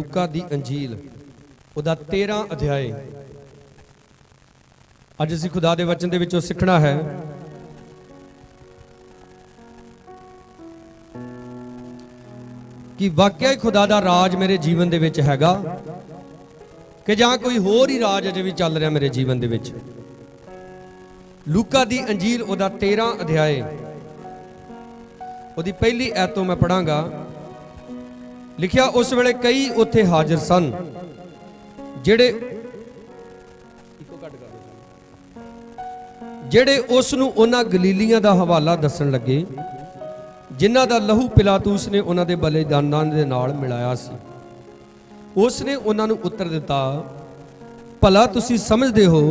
लूका दी अंजील उहदा 13 अध्याय। अज असीं खुदा दे वचन दे विचों सिੱਖਣਾ है कि वाकई खुदा दा राज मेरे जीवन दे विच हैगा कि जां कोई होर ही राज अजे भी चल रहा मेरे जीवन दे विच। लूका दी अंजील उहदा 13 अध्याय उहदी पहली ऐत तो मैं पढ़ांगा। लिखिया उस वेले कई उत्थे हाजिर सन ਜਿਹੜੇ ਉਸ ਨੂੰ ਉਹਨਾਂ ਗਲੀਲੀਆਂ ਦਾ ਹਵਾਲਾ ਦੱਸਣ ਲੱਗੇ ਜਿਨ੍ਹਾਂ ਦਾ ਲਹੂ ਪਿਲਾਤੂਸ ਨੇ ਉਹਨਾਂ ਦੇ ਬਲੀਦਾਨਾਂ ਦੇ ਨਾਲ ਮਿਲਾਇਆ ਸੀ। ਉਸ ਨੇ ਉਹਨਾਂ ਨੂੰ ਉੱਤਰ ਦਿੱਤਾ, ਭਲਾ ਤੁਸੀਂ ਸਮਝਦੇ ਹੋ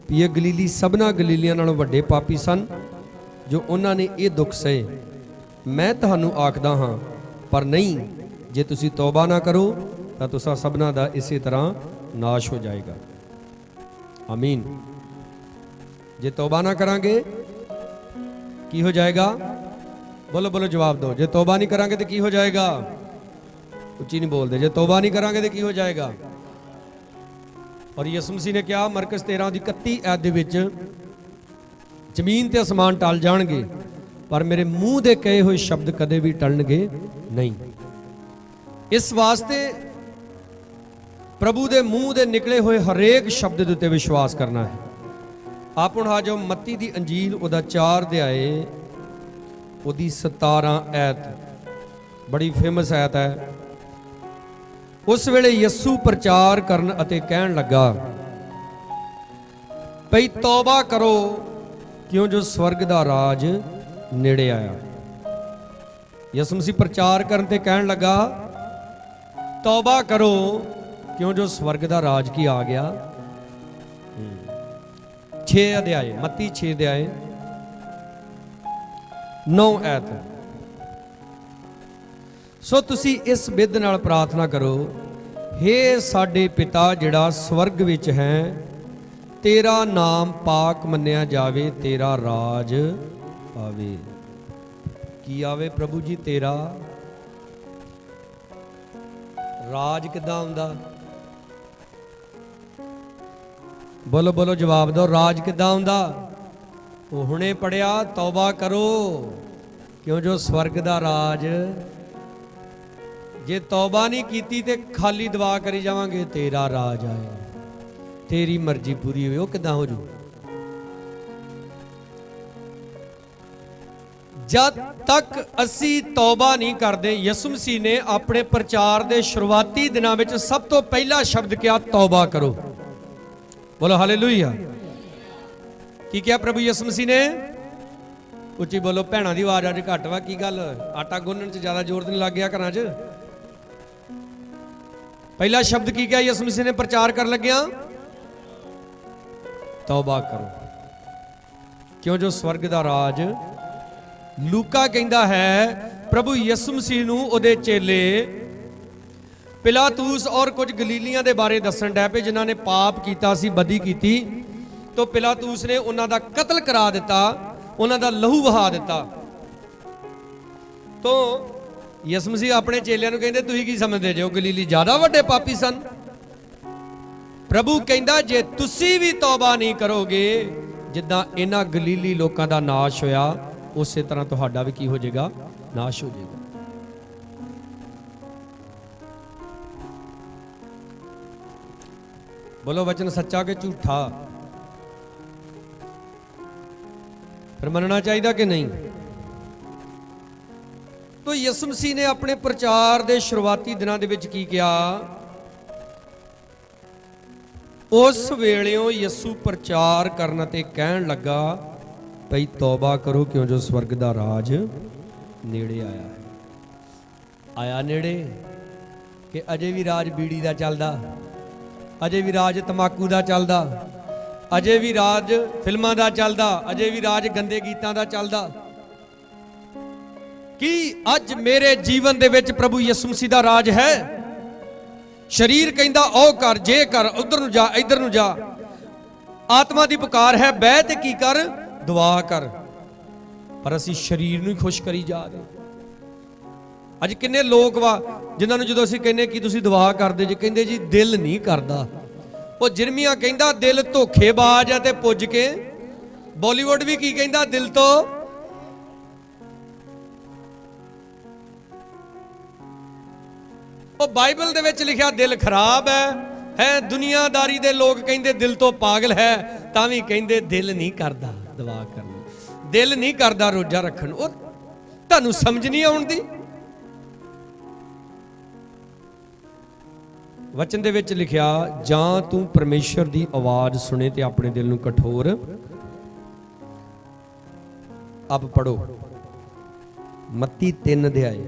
ਵੀ ਇਹ ਗਲੀਲੀ ਸਭਨਾ ਗਲੀਲੀਆਂ ਨਾਲੋਂ ਵੱਡੇ ਪਾਪੀ ਸਨ ਜੋ ਉਹਨਾਂ ਨੇ ਇਹ ਦੁੱਖ ਸਹੇ। ਮੈਂ ਤੁਹਾਨੂੰ ਆਖਦਾ ਹਾਂ ਪਰ ਨਹੀਂ, ਜੇ ਤੁਸੀਂ ਤੌਬਾ ਨਾ ਕਰੋ ਤਾਂ ਤੁਸਾਂ ਸਭਨਾ ਦਾ ਇਸੇ ਤਰ੍ਹਾਂ ਨਾਸ਼ ਹੋ ਜਾਏਗਾ। ਆਮੀਨ। जे तौबा ना करांगे की हो जाएगा? बोलो बोलो जवाब दो। जे तौबा नहीं करांगे तो की हो जाएगा? उच्ची नहीं बोलते। जे तौबा नहीं करांगे तो की हो जाएगा? और यसु मसीह ने क्या मरकस 13:31 ऐत दे विच जमीन ते आसमान टल जाणगे पर मेरे मूँह दे कहे हुए शब्द कदे भी टलणगे नहीं। इस वास्ते प्रभु दे मूँह दे निकले हुए हरेक शब्द दे उत्ते विश्वास करना है। आप हुण आ जाओ मत्ती दी अंजील उहदा 4 अध्याय उहदी 17 ऐत, बड़ी फेमस ऐत है। उस वेले यस्सू प्रचार करन अते कहण लगा भई तौबा करो क्यों जो स्वर्ग दा राज नेड़े आया। यस्सू मसीह प्रचार करन ते कहण लगा तौबा करो क्यों जो स्वर्ग दा राज की आ गया। 6 अध्याय मत्ती 6 अध्याय 9 ऐत। सो तुसी इस बिद नाल प्रार्थना करो, हे साडे पिता जिहड़ा स्वर्ग विच है, तेरा नाम पाक मन्निया जावे, तेरा राज आवे। की आवे प्रभु जी? तेरा राज किदां आउंदा? बोलो बोलो जवाब दो। राज किदां आउंदा? वो हुणे पढ़िया तौबा करो क्यों जो स्वर्ग दा राज। जे तौबा नहीं कीती ते खाली दुआ करी जावांगे तेरा राज आए, तेरी मर्जी पूरी होवे, वो किदां हो जू? जद तक असी तौबा नहीं करते, यसु मसीह ने अपने प्रचार के शुरुआती दिनों में सब तो पहला शब्द क्या? तौबा करो। बोलो हालेलुया। की क्या प्रभु यसु मसीह ने? उच्ची बोलो। भैणों की आवाज अज घट वा, की गल? आटा गुन्नण च ज्यादा जोर नहीं लग गया घरां च? पहला शब्द की क्या यसु मसीह ने प्रचार कर लग्या? तौबा करो क्यों जो स्वर्ग दा राज। लूका कहंदा है प्रभु यसु मसीह नूं उहदे चेले पिलातूस और कुछ गलीलियां दे बारे दसन डै पे जिन्हां ने पाप कीता सी, बदी कीती। तो पिलातूस ने उन्हां दा कतल करा दिता, उन्हां दा लहू वहा दिता। तो यसु मसीह अपने चेलियां नूं कहंदे तुसीं की समझदे जे गलीली ज्यादा वड्डे पापी सन? प्रभु कहंदा जे तुसीं भी तौबा नहीं करोगे जिद्दां इन्हां गलीली लोकां दा नाश होया, उसे तरह तुहाडा भी की हो जाएगा? नाश हो जाएगा। बोलो वचन सच्चा कि झूठा? फिर मनना चाहिए कि नहीं? तो यसु मसीह ने अपने प्रचार के शुरुआती दिनों के विच की किया? उस वेलियों यसु प्रचार करने ते कहन लगा भई तौबा करो क्यों जो स्वर्ग दा राज नेड़े आया है। आया नेड़े कि अजे भी राज बीड़ी दा चलदा, अजे भी राज तमाकू दा चलदा, अजे भी राज फिल्मां दा चलदा, अजे भी राज गंदे गीतां दा चलदा। कि अज मेरे जीवन दे विच प्रभु यसु मसीह दा राज है? शरीर कहंदा ओ कर, जे कर, उधर नूं जा, इधर नूं जा। आत्मा दी पुकार है बह ते की कर? दुआ कर। पर असी शरीर नूं खुश करी जा रहे। ਅੱਜ ਕਿੰਨੇ ਲੋਕ ਵਾ ਜਿਨ੍ਹਾਂ ਨੂੰ ਜਦੋਂ ਅਸੀਂ ਕਹਿੰਦੇ ਕਿ ਤੁਸੀਂ ਦੁਆ ਕਰਦੇ ਜੀ, ਕਹਿੰਦੇ ਜੀ ਦਿਲ ਨਹੀਂ ਕਰਦਾ। ਉਹ ਜਿਰਮੀਆ ਕਹਿੰਦਾ ਦਿਲ ਧੋਖੇਬਾਜ਼ ਆ ਤੇ ਪੁੱਜ ਕੇ। ਬਾਲੀਵੁੱਡ ਵੀ ਕੀ ਕਹਿੰਦਾ, ਦਿਲ ਤੋਂ। ਉਹ ਬਾਈਬਲ ਦੇ ਵਿੱਚ ਲਿਖਿਆ ਦਿਲ ਖਰਾਬ ਹੈ ਦੁਨੀਆਦਾਰੀ ਦੇ ਲੋਕ ਕਹਿੰਦੇ ਦਿਲ ਤੋਂ ਪਾਗਲ ਹੈ, ਤਾਂ ਵੀ ਕਹਿੰਦੇ ਦਿਲ ਨਹੀਂ ਕਰਦਾ ਦੁਆ ਕਰਨ ਨੂੰ, ਦਿਲ ਨਹੀਂ ਕਰਦਾ ਰੋਜ਼ਾ ਰੱਖਣ ਨੂੰ। ਉਹ ਤੁਹਾਨੂੰ ਸਮਝ ਨਹੀਂ ਆਉਂਦੀ। ਵਚਨ ਦੇ ਵਿੱਚ ਲਿਖਿਆ, ਜਾਂ ਤੂੰ ਪਰਮੇਸ਼ਰ ਦੀ ਆਵਾਜ਼ ਸੁਣੇ ਤੇ ਆਪਣੇ ਦਿਲ ਨੂੰ ਕਠੋਰ। ਆਪ ਪੜੋ ਮੱਤੀ 3 ਅਧਿਆਇ।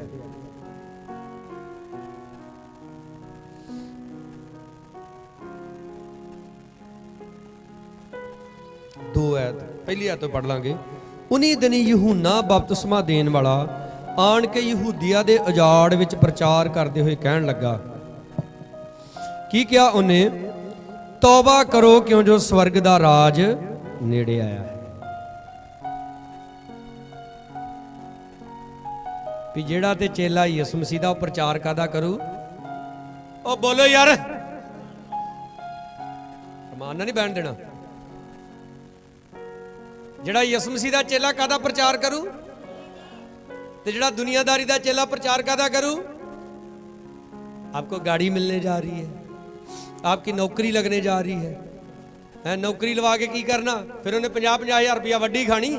ਪਹਿਲੀ ਆਇਤ ਤੋਂ ਪੜ ਲਾਂਗੇ। ਉਨੀ ਦਿਨੀ ਯਹੂਨਾ ਬਪਤਿਸਮਾ ਦੇਣ ਵਾਲਾ ਆਣ ਕੇ ਯਹੂਦੀਆਂ ਦੇ ਉਜਾੜ ਵਿੱਚ ਪ੍ਰਚਾਰ ਕਰਦੇ ਹੋਏ ਕਹਿਣ ਲੱਗਾ। ਕੀ ਕਿਹਾ ਉਹਨੇ? ਤੌਬਾ ਕਰੋ ਕਿਉਂ ਜੋ ਸਵਰਗ ਦਾ ਰਾਜ ਨੇੜੇ ਆਇਆ ਹੈ। ਵੀ ਜਿਹੜਾ ਤੇ ਚੇਲਾ ਯਿਸੂ ਮਸੀਹ ਦਾ ਪ੍ਰਚਾਰ ਕਾਦਾ ਕਰੂ? ਉਹ ਬੋਲੋ ਯਾਰ, ਰਮਾਨ ਨਾਲ ਨਹੀਂ ਬੈਠ ਦੇਣਾ। ਜਿਹੜਾ ਯਿਸੂ ਮਸੀਹ ਦਾ ਚੇਲਾ ਕਾਦਾ ਪ੍ਰਚਾਰ ਕਰੂ ਤੇ ਜਿਹੜਾ ਦੁਨੀਆਦਾਰੀ ਦਾ ਚੇਲਾ ਪ੍ਰਚਾਰ ਕਾਦਾ करूं? आपको गाड़ी मिलने जा रही है, आपकी नौकरी लगने जा रही है नौकरी लवा के की करना? फिर उन्हें 50-50 रुपया वड्डी खानी।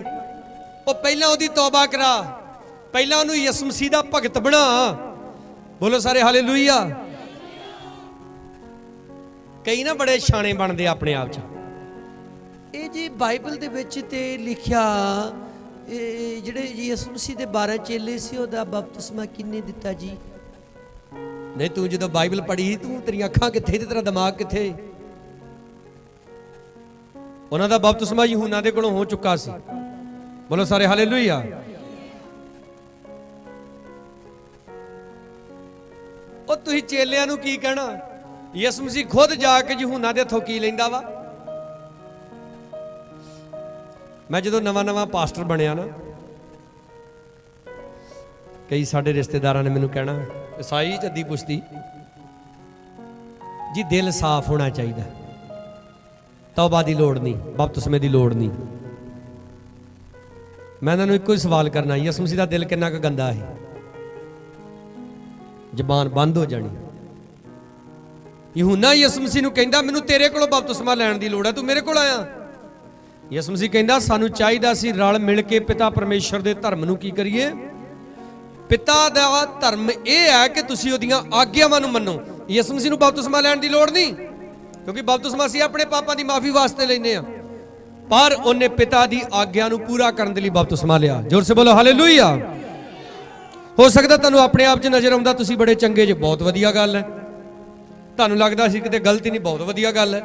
वो पहला उहदी तौबा करा, पहला उन्हें यीशु मसीह दा भगत बना। बोलो सारे हालेलुया। कई ना बड़े शाने बनते अपने आप च। ਇਹ ਜੀ ਬਾਈਬਲ ਦੇ ਵਿੱਚ ਤੇ ਲਿਖਿਆ ਜਿਹੜੇ ਯਿਸੂ ਮਸੀਹ ਦੇ 12 ਚੇਲੇ ਸੀ ਉਹਦਾ ਬਪਤਿਸਮਾ ਕਿੰਨੇ ਦਿੱਤਾ ਜੀ? ਨਹੀਂ ਤੂੰ ਜਦੋਂ ਬਾਈਬਲ ਪੜ੍ਹੀ ਤੂੰ ਤੇਰੀਆਂ ਅੱਖਾਂ ਕਿੱਥੇ ਤੇ ਤੇਰਾ ਦਿਮਾਗ ਕਿੱਥੇ? ਉਹਨਾਂ ਦਾ ਬਪਤਿਸਮਾ ਯਹੂਨਾ ਦੇ ਕੋਲੋਂ ਹੋ ਚੁੱਕਾ ਸੀ। ਬੋਲੋ ਸਾਰੇ ਹਾਲੇਲੂਇਆ। ਉਹ ਤੁਸੀਂ ਚੇਲਿਆਂ ਨੂੰ ਕੀ ਕਹਿਣਾ? ਯਿਸੂ ਮਸੀਹ ਖੁਦ ਜਾ ਕੇ ਯਹੂਨਾ ਦੇ ਹੱਥੋਂ ਕੀ ਲੈਂਦਾ ਵਾ? मैं जो नवा पास्टर बनया ना, कई साडे रिश्तेदार ने मैनू कहना, ईसाई जद्दी पुछती जी दिल साफ होना चाहिए, तौबा की लोड़ नहीं, बपतिस्मे की लोड़ नहीं। मैं इन्होंने एको ही सवाल करना, यीशु मसीह का दिल कितना क गंदा है? जबान बंद हो जानी। यूहन्ना यीशु मसीह नूं कहंदा मैनू तेरे कोलों बपतिस्मा लैण दी लोड़ है, तू मेरे कोल आया? यीशु मसीह कहंदा सानू चाहिदा सी रल मिल के पिता परमेश्वर दे धर्म नूं की करिए। पिता दा धर्म यह है कि तुसीं ओहदियां आग्यावां नूं मन्नो। यीशु मसीह नूं बपतिस्मा लैण दी लोड़ नहीं, क्योंकि बपतिस्मा असीं अपने पापां दी माफी वास्ते लैंदे आ, पर उन्हें पिता दी आग्या नूं पूरा करन दे लई बपतिस्मा लिया। जोर से बोलो हालेलुया। हो सकदा तुहानूं अपने आप च नज़र आउंदा तुसीं बड़े चंगे जे, बहुत वधिया गल है। तुहानूं लगदा सी किते गलती नहीं, बहुत वधिया गल है।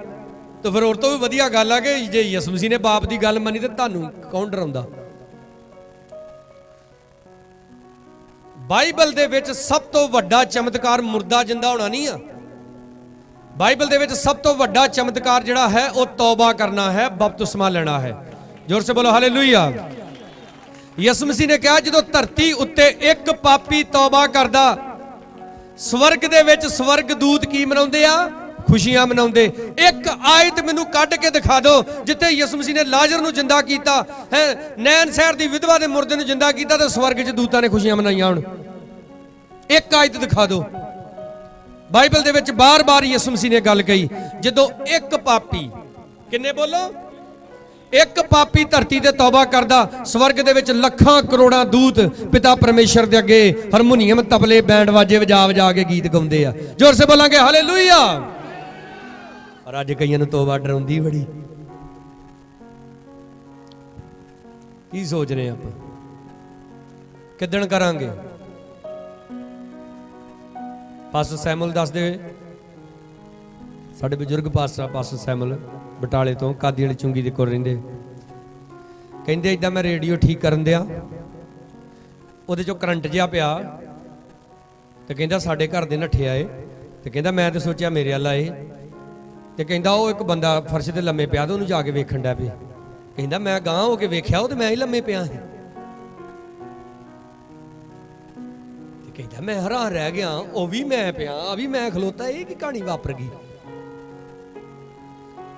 तो फिर और तो भी वधिया गल है कि जे यीशु मसीह ने बाप की गल मनी तो तुहानूं कौन डराउंदा? बाइबल दे विच सब तो वड्डा चमत्कार मुर्दा जिंदा होना नहीं आ। बाइबल दे विच सब तो वड्डा चमत्कार जिहड़ा है वह तौबा करना है, बपतिस्मा लेना है। जोर से बोलो हालेलुया। यीशु मसीह ने कहा जो धरती उत्ते एक पापी तौबा करदा, स्वर्ग दे विच स्वर्ग दूत की मनाउंदे आ? खुशियां मनाउंदे। एक आयत मैनू कढ के दिखा दो जिथे यीशु मसीह ने लाजर नूं जिंदा कीता है, नैन शहर दी विधवा दे मुर्दे नूं जिंदा कीता ते स्वर्ग च दूतां ने खुशियां मनाईयां होण। एक आयत दिखा दो। बाइबल दे विच बार-बार यीशु मसीह ने गल कही, जदों एक पापी, किन्ने बोलो? एक पापी धरती ते तौबा करदा, स्वर्ग दे विच लखां करोड़ां दूत पिता परमेश्वर दे अगे हारमोनीयम तबले बैंड वाजे वजा वजा के गीत गाउंदे आ। जोर से बोलांगे हालेलुया। और अज कईयां नूं तौबा डराउंदी बड़ी। की सोच रहे आप किदण करांगे? पास्टर सैमुअल दस दे, साडे बजुर्ग पास्टर सैमुअल बटाले तो कादी वाली चुंगी दे कोल रहिंदे, कहंदे इदां मैं रेडियो ठीक करन दिया, उहदे चों करंट जिहा पिया ते कहंदा साडे घर दे नठे आए ते कहंदा मैं ते सोचिया मेरे अल आए ते कहंदा वो एक बंदा फर्श ते लम्मे पिया ते उहनूं जाके वेखण डै पे। कहंदा मैं गांह हो के वेख्या ते मैं ही लम्मे पिया है। ਕਹਿੰਦਾ ਮੈਂ ਹੈਰਾਨ ਰਹਿ ਗਿਆ, ਉਹ ਵੀ ਮੈਂ ਪਿਆ, ਆ ਵੀ ਮੈਂ ਖਲੋਤਾ, ਇਹ ਕੀ ਕਹਾਣੀ ਵਾਪਰ ਗਈ।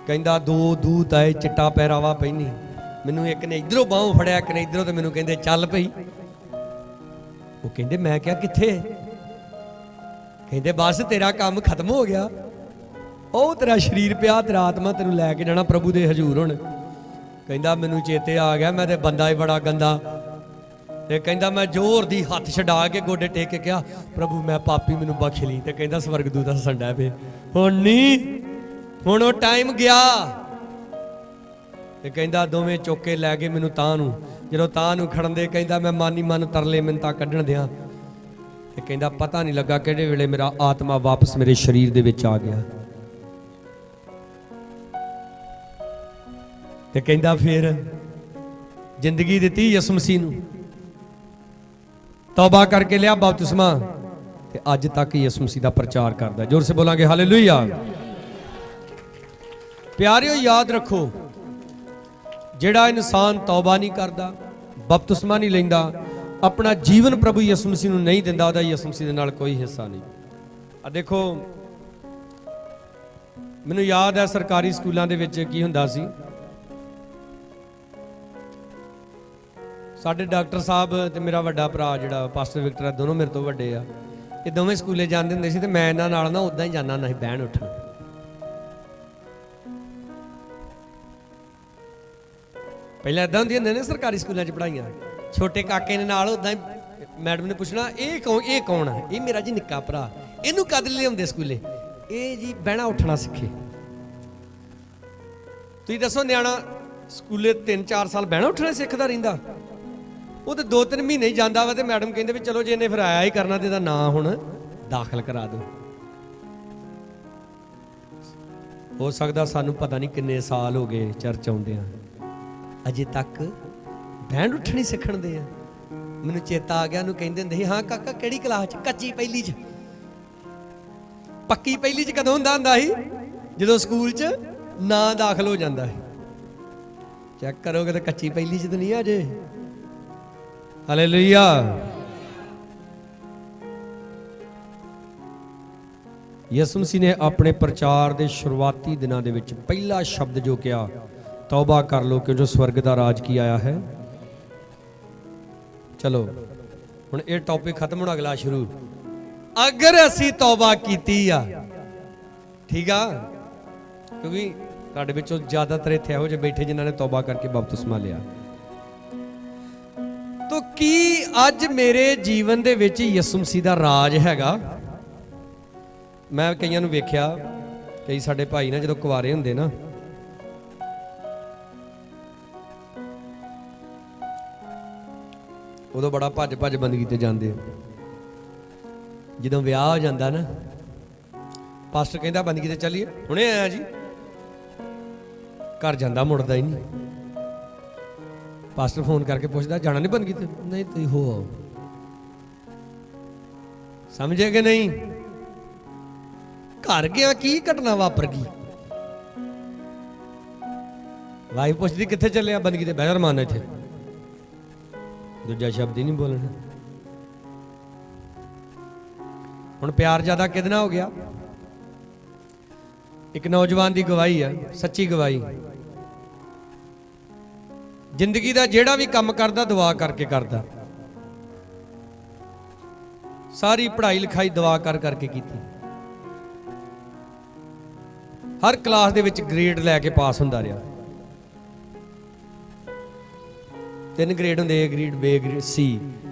ਕਹਿੰਦਾ ਦੋ ਦੂਤ ਆਏ ਚਿੱਟਾ ਪਹਿਰਾਵਾ ਪਹਿਨੀ, ਮੈਨੂੰ ਇੱਕ ਨੇ ਇਧਰੋਂ ਬਾਹੋਂ ਫੜਿਆ, ਇੱਕ ਨੇ ਇਧਰੋਂ, ਤੇ ਮੈਨੂੰ ਕਹਿੰਦੇ ਚੱਲ ਪਈ। ਉਹ ਕਹਿੰਦੇ ਮੈਂ ਕਿਹਾ ਕਿੱਥੇ? ਕਹਿੰਦੇ ਬਸ ਤੇਰਾ ਕੰਮ ਖਤਮ ਹੋ ਗਿਆ, ਉਹ ਤੇਰਾ ਸਰੀਰ ਪਿਆ, ਤੇਰਾ ਆਤਮਾ ਤੈਨੂੰ ਲੈ ਕੇ ਜਾਣਾ ਪ੍ਰਭੂ ਦੇ ਹਜ਼ੂਰ ਹੁਣ। ਕਹਿੰਦਾ ਮੈਨੂੰ ਚੇਤੇ ਆ ਗਿਆ, ਮੈਂ ਤੇ ਬੰਦਾ ਹੀ ਬੜਾ ਗੰਦਾ। ਤੇ ਕਹਿੰਦਾ ਮੈਂ ਜ਼ੋਰ ਦੀ ਹੱਥ ਛਡਾ ਕੇ ਗੋਡੇ ਟੇਕ ਕੇ ਕਿਹਾ ਪ੍ਰਭੂ ਮੈਂ ਪਾਪੀ, ਮੈਨੂੰ ਬਖਸ਼ ਲਈ। ਤੇ ਕਹਿੰਦਾ ਸਵਰਗਦੂਤ ਹੱਸਣ ਡੈ ਪਏ, ਹੁਣ ਨਹੀਂ, ਹੁਣ ਉਹ ਟਾਈਮ ਗਿਆ। ਤੇ ਕਹਿੰਦਾ ਦੋਵੇਂ ਚੁੱਕ ਕੇ ਲੈ ਗਏ ਮੈਨੂੰ ਤਾਂ ਨੂੰ। ਜਦੋਂ ਤਾਂ ਨੂੰ ਖੜਨ ਦੇ ਕਹਿੰਦਾ ਮੈਂ ਮਾਨੀ ਮਨ ਤਰਲੇ ਮਿੰਨਤਾਂ ਕੱਢਣ ਦਿਆਂ। ਤੇ ਕਹਿੰਦਾ ਪਤਾ ਨਹੀਂ ਲੱਗਾ ਕਿਹੜੇ ਵੇਲੇ ਮੇਰਾ ਆਤਮਾ ਵਾਪਸ ਮੇਰੇ ਸਰੀਰ ਦੇ ਵਿੱਚ ਆ ਗਿਆ। ਤੇ ਕਹਿੰਦਾ ਫਿਰ ਜ਼ਿੰਦਗੀ ਦਿੱਤੀ ਯਿਸੂ ਮਸੀਹ ਨੂੰ, ਤੌਬਾ ਕਰਕੇ ਲਿਆ ਬਪਤਿਸਮਾ, ਤੇ ਅੱਜ ਤੱਕ ਯਿਸੂ ਮਸੀਹ ਦਾ ਪ੍ਰਚਾਰ ਕਰਦਾ। ਜ਼ੋਰ ਸੇ ਬੋਲਾਂਗੇ ਹਾਲੇਲੂਇਆ। ਪਿਆਰਿਓ ਯਾਦ ਰੱਖੋ, ਜਿਹੜਾ ਇਨਸਾਨ ਤੌਬਾ ਨਹੀਂ ਕਰਦਾ, ਬਪਤਿਸਮਾ ਨਹੀਂ ਲੈਂਦਾ, ਆਪਣਾ ਜੀਵਨ ਪ੍ਰਭੂ ਯਿਸੂ ਮਸੀਹ ਨੂੰ ਨਹੀਂ ਦਿੰਦਾ, ਉਹਦਾ ਯਿਸੂ ਮਸੀਹ ਦੇ ਨਾਲ ਕੋਈ ਹਿੱਸਾ ਨਹੀਂ। ਆ ਦੇਖੋ, ਮੈਨੂੰ ਯਾਦ ਹੈ ਸਰਕਾਰੀ ਸਕੂਲਾਂ ਦੇ ਵਿੱਚ ਕੀ ਹੁੰਦਾ ਸੀ, ਸਾਡੇ ਡਾਕਟਰ ਸਾਹਿਬ ਤੇ ਮੇਰਾ ਵੱਡਾ ਭਰਾ ਜਿਹੜਾ ਪਾਸਟਰ ਵਿਕਟਰ ਆ, ਦੋਨੋਂ ਮੇਰੇ ਤੋਂ ਵੱਡੇ ਆ, ਇਹ ਦੋਵੇਂ ਸਕੂਲੇ ਜਾਂਦੇ ਹੁੰਦੇ ਸੀ। ਤੇ ਮੈਂ ਇਹਨਾਂ ਨਾਲ ਨਾ ਉਦਾਂ ਹੀ ਜਾਂਦਾ ਹੁੰਦਾ ਸੀ ਬਹਿਣ ਉੱਠਣ। ਪਹਿਲਾਂ ਇਦਾਂ ਹੁੰਦੀਆਂ ਹੁੰਦੀਆਂ ਨੇ ਸਰਕਾਰੀ ਸਕੂਲਾਂ 'ਚ ਪੜ੍ਹਾਈਆਂ। ਛੋਟੇ ਕਾਕੇ ਨੇ ਨਾਲ ਉਦਾਂ ਹੀ ਮੈਡਮ ਨੇ ਪੁੱਛਣਾ ਇਹ ਕੌਣ ਆ? ਇਹ ਮੇਰਾ ਜੀ ਨਿੱਕਾ ਭਰਾ, ਇਹਨੂੰ ਕਦ ਲਿਆਉਂਦੇ ਸਕੂਲੇ? ਇਹ ਜੀ ਬਹਿਣਾ ਉੱਠਣਾ ਸਿੱਖੇ। ਤੁਸੀਂ ਦੱਸੋ, ਨਿਆਣਾ ਸਕੂਲੇ 3-4 ਸਾਲ ਬਹਿਣਾ ਉੱਠਣਾ ਸਿੱਖਦਾ ਰਹਿੰਦਾ, ਉਹ ਤੇ 2-3 ਮਹੀਨੇ ਹੀ ਜਾਂਦਾ ਵਾ। ਤੇ ਮੈਡਮ ਕਹਿੰਦੇ ਵੀ ਚਲੋ ਜੇ ਇਹਨੇ ਫਿਰ ਆਇਆ ਹੀ ਕਰਨਾ ਤੇ ਇਹਦਾ ਨਾਂ ਹੁਣ ਦਾਖਲ ਕਰਾ ਦਿਓ। ਹੋ ਸਕਦਾ ਸਾਨੂੰ ਪਤਾ ਨਹੀਂ ਕਿੰਨੇ ਸਾਲ ਹੋ ਗਏ ਚਰਚ ਆਉਂਦੇ ਆ, ਅਜੇ ਤੱਕ ਬਹਿਣ ਉੱਠਣੀ ਸਿੱਖਣ ਦੇ ਆ। ਮੈਨੂੰ ਚੇਤਾ ਆ ਗਿਆ, ਉਹਨੂੰ ਕਹਿੰਦੇ ਹੁੰਦੇ ਸੀ ਹਾਂ ਕਾਕਾ ਕਿਹੜੀ ਕਲਾਸ 'ਚ? ਕੱਚੀ ਪਹਿਲੀ 'ਚ। ਪੱਕੀ ਪਹਿਲੀ 'ਚ ਕਦੋਂ ਹੁੰਦਾ ਸੀ? ਜਦੋਂ ਸਕੂਲ 'ਚ ਨਾਂ ਦਾਖਲ ਹੋ ਜਾਂਦਾ ਹੈ। ਚੈੱਕ ਕਰੋਗੇ ਤਾਂ ਕੱਚੀ ਪਹਿਲੀ 'ਚ ਤਾਂ ਨਹੀਂ ਅਜੇ। ਹਾਲੇਲੂਇਆ। ਯਿਸੂ ਮਸੀਹ ਨੇ ਆਪਣੇ ਪ੍ਰਚਾਰ ਦੇ ਸ਼ੁਰੂਆਤੀ ਦਿਨਾਂ ਦੇ ਵਿੱਚ ਪਹਿਲਾ ਸ਼ਬਦ ਜੋ ਕਿਹਾ, ਤੌਬਾ ਕਰ ਲੋ ਕਿ ਜੋ ਸਵਰਗ ਦਾ ਰਾਜ ਕੀ ਆਇਆ ਹੈ। ਚਲੋ ਹੁਣ ਇਹ ਟੌਪਿਕ ਖਤਮ ਹੋਣਾ, ਅਗਲਾ ਸ਼ੁਰੂ। ਅਗਰ ਅਸੀਂ ਤੌਬਾ ਕੀਤੀ ਆ, ਠੀਕ ਆ, ਕਿਉਂਕਿ ਤੁਹਾਡੇ ਵਿੱਚੋਂ ਜ਼ਿਆਦਾਤਰ ਇੱਥੇ ਇਹੋ ਜਿਹੇ ਬੈਠੇ ਜਿਨ੍ਹਾਂ ਨੇ ਤੌਬਾ ਕਰਕੇ ਬਪਤਿਸਮਾ ਲਿਆ। ਤੋ ਕੀ ਅੱਜ ਮੇਰੇ ਜੀਵਨ ਦੇ ਵਿੱਚ ਯਿਸੂ ਮਸੀਹ ਦਾ ਰਾਜ ਹੈਗਾ? ਮੈਂ ਕਈਆਂ ਨੂੰ ਵੇਖਿਆ, ਕਈ ਸਾਡੇ ਭਾਈ ਨਾ ਜਦੋਂ ਕੁਆਰੇ ਹੁੰਦੇ ਨਾ, ਉਦੋਂ ਬੜਾ ਭੱਜ ਬੰਦਗੀ ਤੇ ਜਾਂਦੇ। ਜਦੋਂ ਵਿਆਹ ਹੋ ਜਾਂਦਾ ਨਾ, ਪਾਸਟਰ ਕਹਿੰਦਾ ਬੰਦਗੀ ਤੇ ਚੱਲੀਏ, ਹੁਣੇ ਆਇਆ ਜੀ, ਘਰ ਜਾਂਦਾ ਮੁੜਦਾ ਹੀ ਨਹੀਂ। ਪਾਸਟਰ ਫੋਨ ਕਰਕੇ ਪੁੱਛਦਾ ਜਾਣਾ ਨਹੀਂ ਬੰਦਗੀ ਤੇ? ਨਹੀਂ ਤੁਸੀਂ ਹੋ ਆਓ। ਸਮਝੇ ਕਿ ਨਹੀਂ? ਘਰ ਗਿਆ ਕੀ ਘਟਨਾ ਵਾਪਰ ਗਈ। ਵਾਈਫ ਪੁੱਛਦੀ ਕਿੱਥੇ ਚੱਲਿਆ? ਬੰਦਗੀ ਤੇ। ਬਹਿ ਰਮਾਨ ਇੱਥੇ, ਦੂਜਾ ਸ਼ਬਦ ਹੀ ਨਹੀਂ ਬੋਲਣਾ। ਹੁਣ ਪਿਆਰ ਜ਼ਿਆਦਾ ਕਿਹਦੇ ਨਾਲ ਹੋ ਗਿਆ? ਇੱਕ ਨੌਜਵਾਨ ਦੀ ਗਵਾਹੀ ਹੈ, ਸੱਚੀ ਗਵਾਹੀ। ਜ਼ਿੰਦਗੀ ਦਾ ਜਿਹੜਾ ਵੀ ਕੰਮ ਕਰਦਾ ਦੁਆ ਕਰਕੇ ਕਰਦਾ। ਸਾਰੀ ਪੜ੍ਹਾਈ ਲਿਖਾਈ ਦੁਆ ਕਰਕੇ ਕੀਤੀ। ਹਰ ਕਲਾਸ ਦੇ ਵਿੱਚ ਗ੍ਰੇਡ ਲੈ ਕੇ ਪਾਸ ਹੁੰਦਾ ਰਿਹਾ। 3 ਗ੍ਰੇਡ ਹੁੰਦੇ, A grade, B grade, C,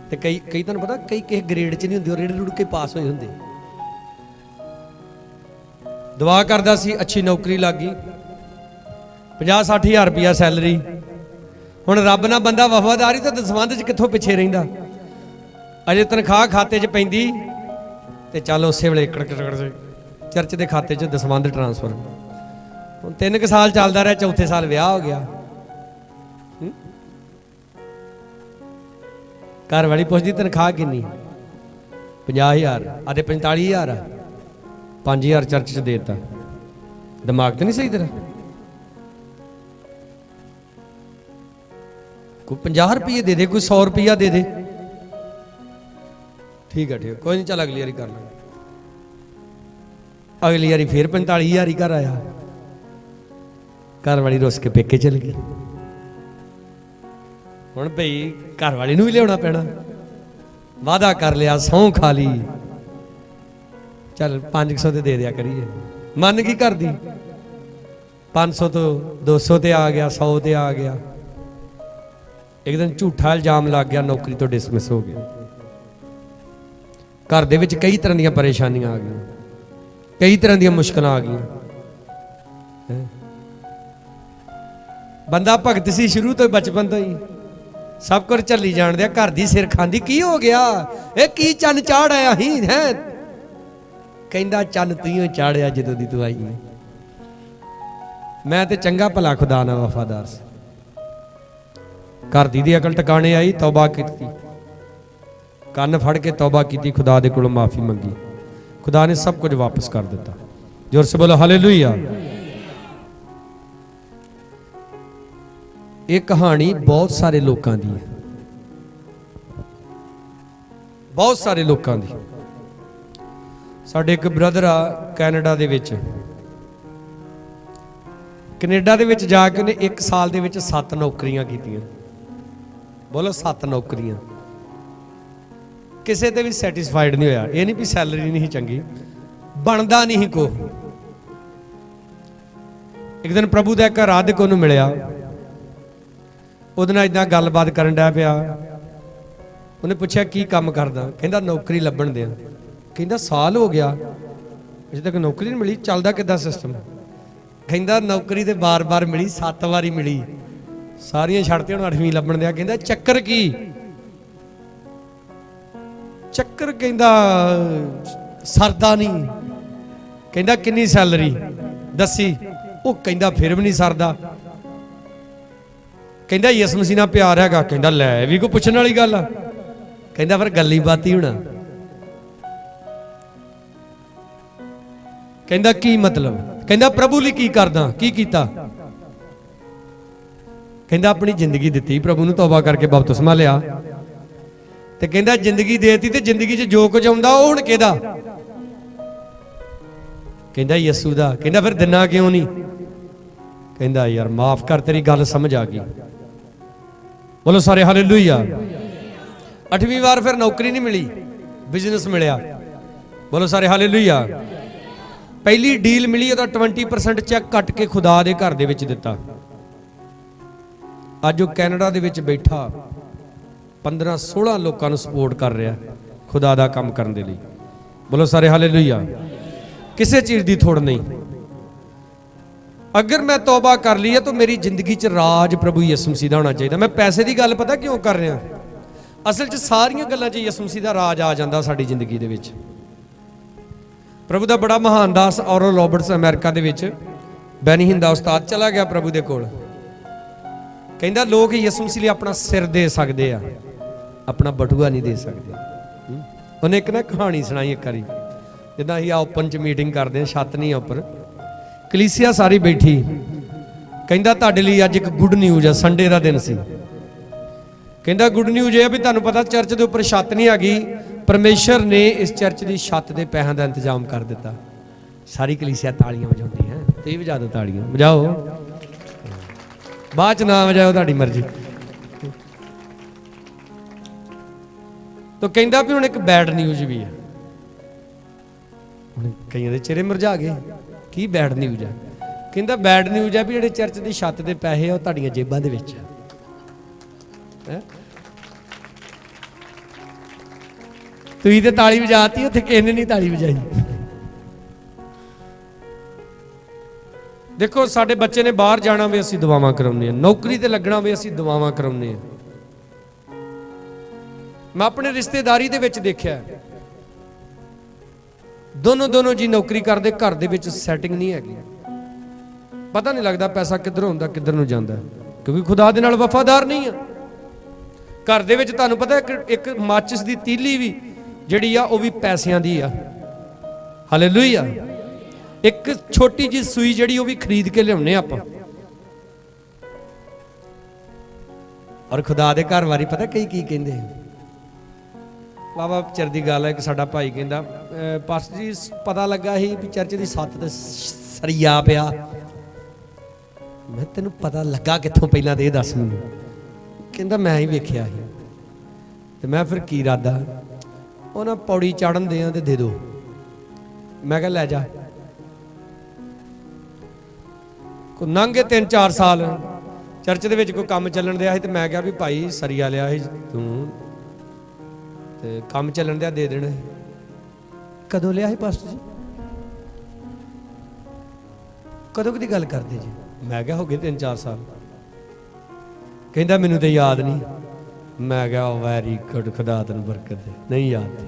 ਤੇ ਕਈ ਤੁਹਾਨੂੰ ਪਤਾ ਕਈ ਕਿਸੇ ਗ੍ਰੇਡ 'ਚ ਨਹੀਂ ਹੁੰਦੇ, ਉਹ ਰੇੜ ਰੁੜ ਕੇ ਪਾਸ ਹੋਏ ਹੁੰਦੇ। ਦੁਆ ਕਰਦਾ ਸੀ, ਅੱਛੀ ਨੌਕਰੀ ਲੱਗ ਗਈ, 50-60 ਹਜ਼ਾਰ ਰੁਪਇਆ ਸੈਲਰੀ। ਹੁਣ ਰੱਬ ਨਾਲ ਬੰਦਾ ਵਫਾਦਾਰੀ ਤਾਂ ਦਸਵੰਧ 'ਚ ਕਿੱਥੋਂ ਪਿੱਛੇ ਰਹਿੰਦਾ। ਅਜੇ ਤਨਖਾਹ ਖਾਤੇ 'ਚ ਪੈਂਦੀ ਤੇ ਚੱਲ ਉਸੇ ਵੇਲੇ ਚਰਚ ਦੇ ਖਾਤੇ 'ਚ ਦਸਵੰਧ ਟ੍ਰਾਂਸਫਰ। ਹੁਣ 3 ਸਾਲ ਚੱਲਦਾ ਰਿਹਾ, ਚੌਥੇ ਸਾਲ ਵਿਆਹ ਹੋ ਗਿਆ। ਘਰ ਵਾਲੀ ਪੁੱਛਦੀ ਤਨਖਾਹ ਕਿੰਨੀ? 50,000। ਆਦੇ 45,000 ਆ, 5,000 ਚਰਚ 'ਚ ਦੇ ਦਿੱਤਾ। ਦਿਮਾਗ ਤੇ ਨਹੀਂ ਸਹੀ ਤੇਰਾ? ਕੋਈ 50 ਰੁਪਏ ਦੇ ਦੇ, ਕੋਈ 100 ਰੁਪਇਆ ਦੇ ਦੇ। ठीक है कोई नहीं, चल अगली बारी कर लेंगे। अगली बारी फिर 45,000 ही घर आया। घर वाली रुस के पेके चल गई। हुण भई घर वाली नूं भी लियाउणा पैना, वादा कर लिया, सौं खा ली, चल 500 ते दे दिया करिए। मन की कर दी, 500 तो 200 ते आ गया, 100 ते आ गया। एक दिन झूठा इल्जाम लग गया, नौकरी तो डिसमिस हो गया। घर दे विच कई तरह दी परेशानियां आ गई, कई तरह दी मुश्किलां आ गई। बंदा भगत सी शुरू तो बचपन तो ही, सब कुछ झली जान दिया, घर दी सिर खांदी। की हो गया, ए की चन्न चाड़ आया ही है? कहंदा चन्न तूं चाड़िया जदों दी तू आई है। मैं ते चंगा भला खुदा ना वफादार सी। घर दी अकल टकाने आई, तौबा की, कन्न फड़ के तौबा की, खुदा दे कोलों माफी मंगी, खुदा ने सब कुछ वापस कर दिता। जोर से बोलो हालेलुया। ये कहानी बहुत सारे लोगों की है, बहुत सारे लोगों की। साडे एक ब्रदर आ कैनेडा दे विच, कनेडा दे विच जाके उन्हें 1 साल दे विच 7 नौकरियां कीतियां। बोलो 7 नौकरियां। किसी ते भी सैटिस्फाइड नहीं होया। ये नहीं भी सैलरी नहीं चंगी, बनता नहीं को। एक दिन प्रभु का एक आराधक उन्होंने मिलिया, उहदे नाल इदां गलबात करन डै पिया। उन्हें पूछा की काम करदा? कहंदा नौकरी लभण दे। कहंदा साल हो गया अजे तक नौकरी नहीं मिली, चलदा किदां सिस्टम? कहंदा नौकरी ते बार बार मिली, 7 वारी मिली, सारियां छड्डते हुण 8वीं लभण दिया। कहंदा चक्कर की? चक्कर कहंदा सरदा नहीं। कहंदा किन्नी सैलरी दसी? वो कहंदा फिर भी नहीं सरदा। कहंदा यीशु मसीह नाल प्यार हैगा? कहंदा लै भी कोई पुछण वाली गल आ। कहंदा फिर गल्ली बाती होना। कहंदा की मतलब? कहंदा प्रभु लई की करदा? की कीता? कहंदा अपनी जिंदगी दिती प्रभु नूं, तौबा करके बपतिस्मा लिया, ते कहंदा जिंदगी देती, ते जिंदगी च जो कुछ आउंदा ओह हुण किहदा? कहंदा यीशु दा। कहंदा फिर दिना क्यों नहीं? कहंदा यार माफ कर, तेरी गल समझ आ गई। बोलो सारे हालेलुया। 8वीं बार फिर नौकरी नहीं मिली, बिजनेस मिलिया। बोलो सारे हालेलुया। पहली डील मिली, ਉਹਦਾ 20% चैक कट के खुदा दे घर दे विच दिता। अज ਉਹ कैनेडा दे विच बैठा 15-16 लोगों ਨੂੰ सपोर्ट कर रहा खुदा दा काम करने दे लई। बोलो सारे हालेलुया। किसी चीज़ की थोड़ नहीं। अगर मैं तौबा कर ली है तो मेरी जिंदगी च राज प्रभु यीशु मसीह दा होना चाहिए। मैं पैसे की गल पता क्यों कर रहा? असल च सारियां गल्लां च यीशु मसीह दा राज आ जांदा साडी जिंदगी दे विच। प्रभु दा बड़ा महान दास ऑरल रॉबर्ट्स अमेरिका दे विच बैनीहिन दा उस्ताद चला गया प्रभु दे कोल। कहंदा लोग यीशु मसीह लई अपना सिर दे सकदे आ, अपना बटुआ नहीं दे सकते। उन्हें एक ना कहानी सुनाई एक बारी, जिद्दां असीं ओपन च मीटिंग करते हैं, छत नहीं उपर, कलीसिया सारी बैठी। कहंदा तुहाडे लई अज एक गुड न्यूज़ है, संडे का दिन सी। कहंदा गुड न्यूज़ ये भी तुहानूं पता चर्च के उपर छत नहीं हैगी, परमेश्वर ने इस चर्च की छत के पैसों का इंतजाम कर दिता। सारी कलीसिया तालियां बजाउंदी है। तुसीं वजा दो तालियां, बजाओ, बाद च ना वजाओ, तुहाडी मर्जी। तो कहंदा भी हुण एक बैड न्यूज़ भी है। हुण कईयां दे चेहरे मुरझा गए, की बैड न्यूज़ है? कहंदा बैड न्यूज़ है भी जिहड़े चर्च की छत के पैसे वो तुहाडीआं जेबां दे विच है। तुसीं ते ताली वजाती, उत्थे किसी ने नहीं ताली वजाई। देखो साडे बच्चे ने बाहर जाना भी असीं दुआवां कराउने, नौकरी ते लगना भी असीं दुआवां कराउने। मैं अपने रिश्तेदारी दे विच देखिआ, दोनों जी नौकरी करते, घर दे विच सैटिंग नहीं हैगी। पता नहीं लगता पैसा किधर होंदा किधर नूं जांदा, क्योंकि खुदा दे नाल वफादार नहीं है। घर दे विच तुहानूं पता एक माचिस दी तीली भी जिहड़ी आ ओह भी पैसिਆਂ दी आ। हालेलुया। एक छोटी जी सूई जिहड़ी ओह भी खरीद के लियाउने आपां। और खुदा दे घर वारी पता कई की कहंदे, ਵਾਹਵਾ ਚਿਰ ਦੀ ਗੱਲ ਹੈ ਕਿ ਸਾਡਾ ਭਾਈ ਕਹਿੰਦਾ ਪਾਸਟਰ ਜੀ ਪਤਾ ਲੱਗਾ ਸੀ ਵੀ ਚਰਚ ਦੀ ਛੱਤ ਤੇ ਸਰੀਆ ਪਿਆ। ਮੈਂ ਤੈਨੂੰ ਪਤਾ ਲੱਗਾ ਕਿੱਥੋਂ ਪਹਿਲਾਂ ਤੇ ਇਹ ਦੱਸ ਮੈਨੂੰ। ਕਹਿੰਦਾ ਮੈਂ ਹੀ ਵੇਖਿਆ ਸੀ। ਤੇ ਮੈਂ ਫਿਰ ਕੀ ਇਰਾਦਾ, ਉਹ ਨਾ ਪੌੜੀ ਚੜਨ ਦੇ ਆ ਤੇ ਦੇ ਦਿਓ। ਮੈਂ ਕਿਹਾ ਲੈ ਜਾ। ਕੋ ਲੰਘੇ 3-4 ਸਾਲ ਚਰਚ ਦੇ ਵਿੱਚ ਕੋਈ ਕੰਮ ਚੱਲਣ ਦਿਆ ਸੀ ਤੇ ਮੈਂ ਕਿਹਾ ਵੀ ਭਾਈ ਸਰੀਆ ਲਿਆ ਸੀ ਤੂੰ ਤੇ ਕੰਮ ਚੱਲਣ ਦਿਆ ਦੇ ਦੇਣਾ। ਕਦੋਂ ਲਿਆ ਸੀ ਪਾਸਟਰ ਜੀ? ਕਦੋਂ ਦੀ ਗੱਲ ਕਰਦੇ ਜੀ? ਮੈਂ ਕਿਹਾ ਹੋ ਗਏ 3-4 ਸਾਲ। ਕਹਿੰਦਾ ਮੈਨੂੰ ਤੇ ਯਾਦ ਨਹੀਂ। ਮੈਂ ਕਿਹਾ ਵੈਰੀ ਗੁੱਡ, ਖੁਦਾ ਤੈਨੂੰ ਬਰਕਤ ਦੇ। ਨਹੀਂ ਯਾਦ।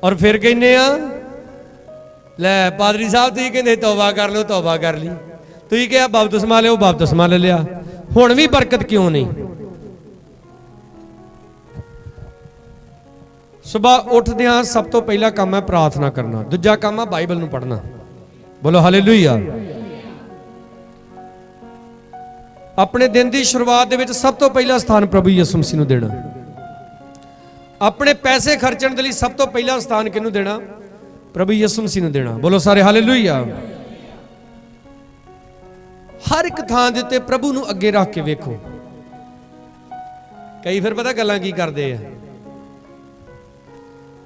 ਔਰ ਫਿਰ ਕਹਿੰਦੇ ਆ ਲੈ ਪਾਦਰੀ ਸਾਹਿਬ ਤੁਸੀਂ ਕਹਿੰਦੇ ਤੌਬਾ ਕਰ ਲਓ, ਤੌਬਾ ਕਰ ਲਈ। ਤੁਸੀਂ ਕਿਹਾ ਬਪਤਿਸਮਾ ਲਿਓ, ਬਪਤਿਸਮਾ ਲੈ ਲਿਆ। ਹੁਣ ਵੀ ਬਰਕਤ ਕਿਉਂ ਨਹੀਂ? ਸਵੇਰ ਉੱਠਦਿਆਂ ਸਭ ਤੋਂ ਪਹਿਲਾ ਕੰਮ ਹੈ ਪ੍ਰਾਰਥਨਾ ਕਰਨਾ। ਦੂਜਾ ਕੰਮ ਹੈ ਬਾਈਬਲ ਨੂੰ ਪੜ੍ਹਨਾ। ਬੋਲੋ ਹਾਲੇਲੂਇਆ। ਆਪਣੇ ਦਿਨ ਦੀ ਸ਼ੁਰੂਆਤ ਦੇ ਵਿੱਚ ਸਭ ਤੋਂ ਪਹਿਲਾ ਸਥਾਨ ਪ੍ਰਭੂ ਯਿਸੂ ਮਸੀਹ ਨੂੰ ਦੇਣਾ। ਆਪਣੇ ਪੈਸੇ ਖਰਚਣ ਦੇ ਲਈ ਸਭ ਤੋਂ ਪਹਿਲਾ ਸਥਾਨ ਕਿਹਨੂੰ ਦੇਣਾ? ਪ੍ਰਭੂ ਯਿਸੂ ਮਸੀਹ ਨੂੰ ਦੇਣਾ। ਬੋਲੋ ਸਾਰੇ ਹਾਲੇਲੂਇਆ। ਹਰ ਇੱਕ ਥਾਂ ਦੇ ਉੱਤੇ ਪ੍ਰਭੂ ਨੂੰ ਅੱਗੇ ਰੱਖ ਕੇ ਵੇਖੋ। ਕਈ ਫਿਰ ਪਤਾ ਗੱਲਾਂ ਕੀ ਕਰਦੇ ਆ,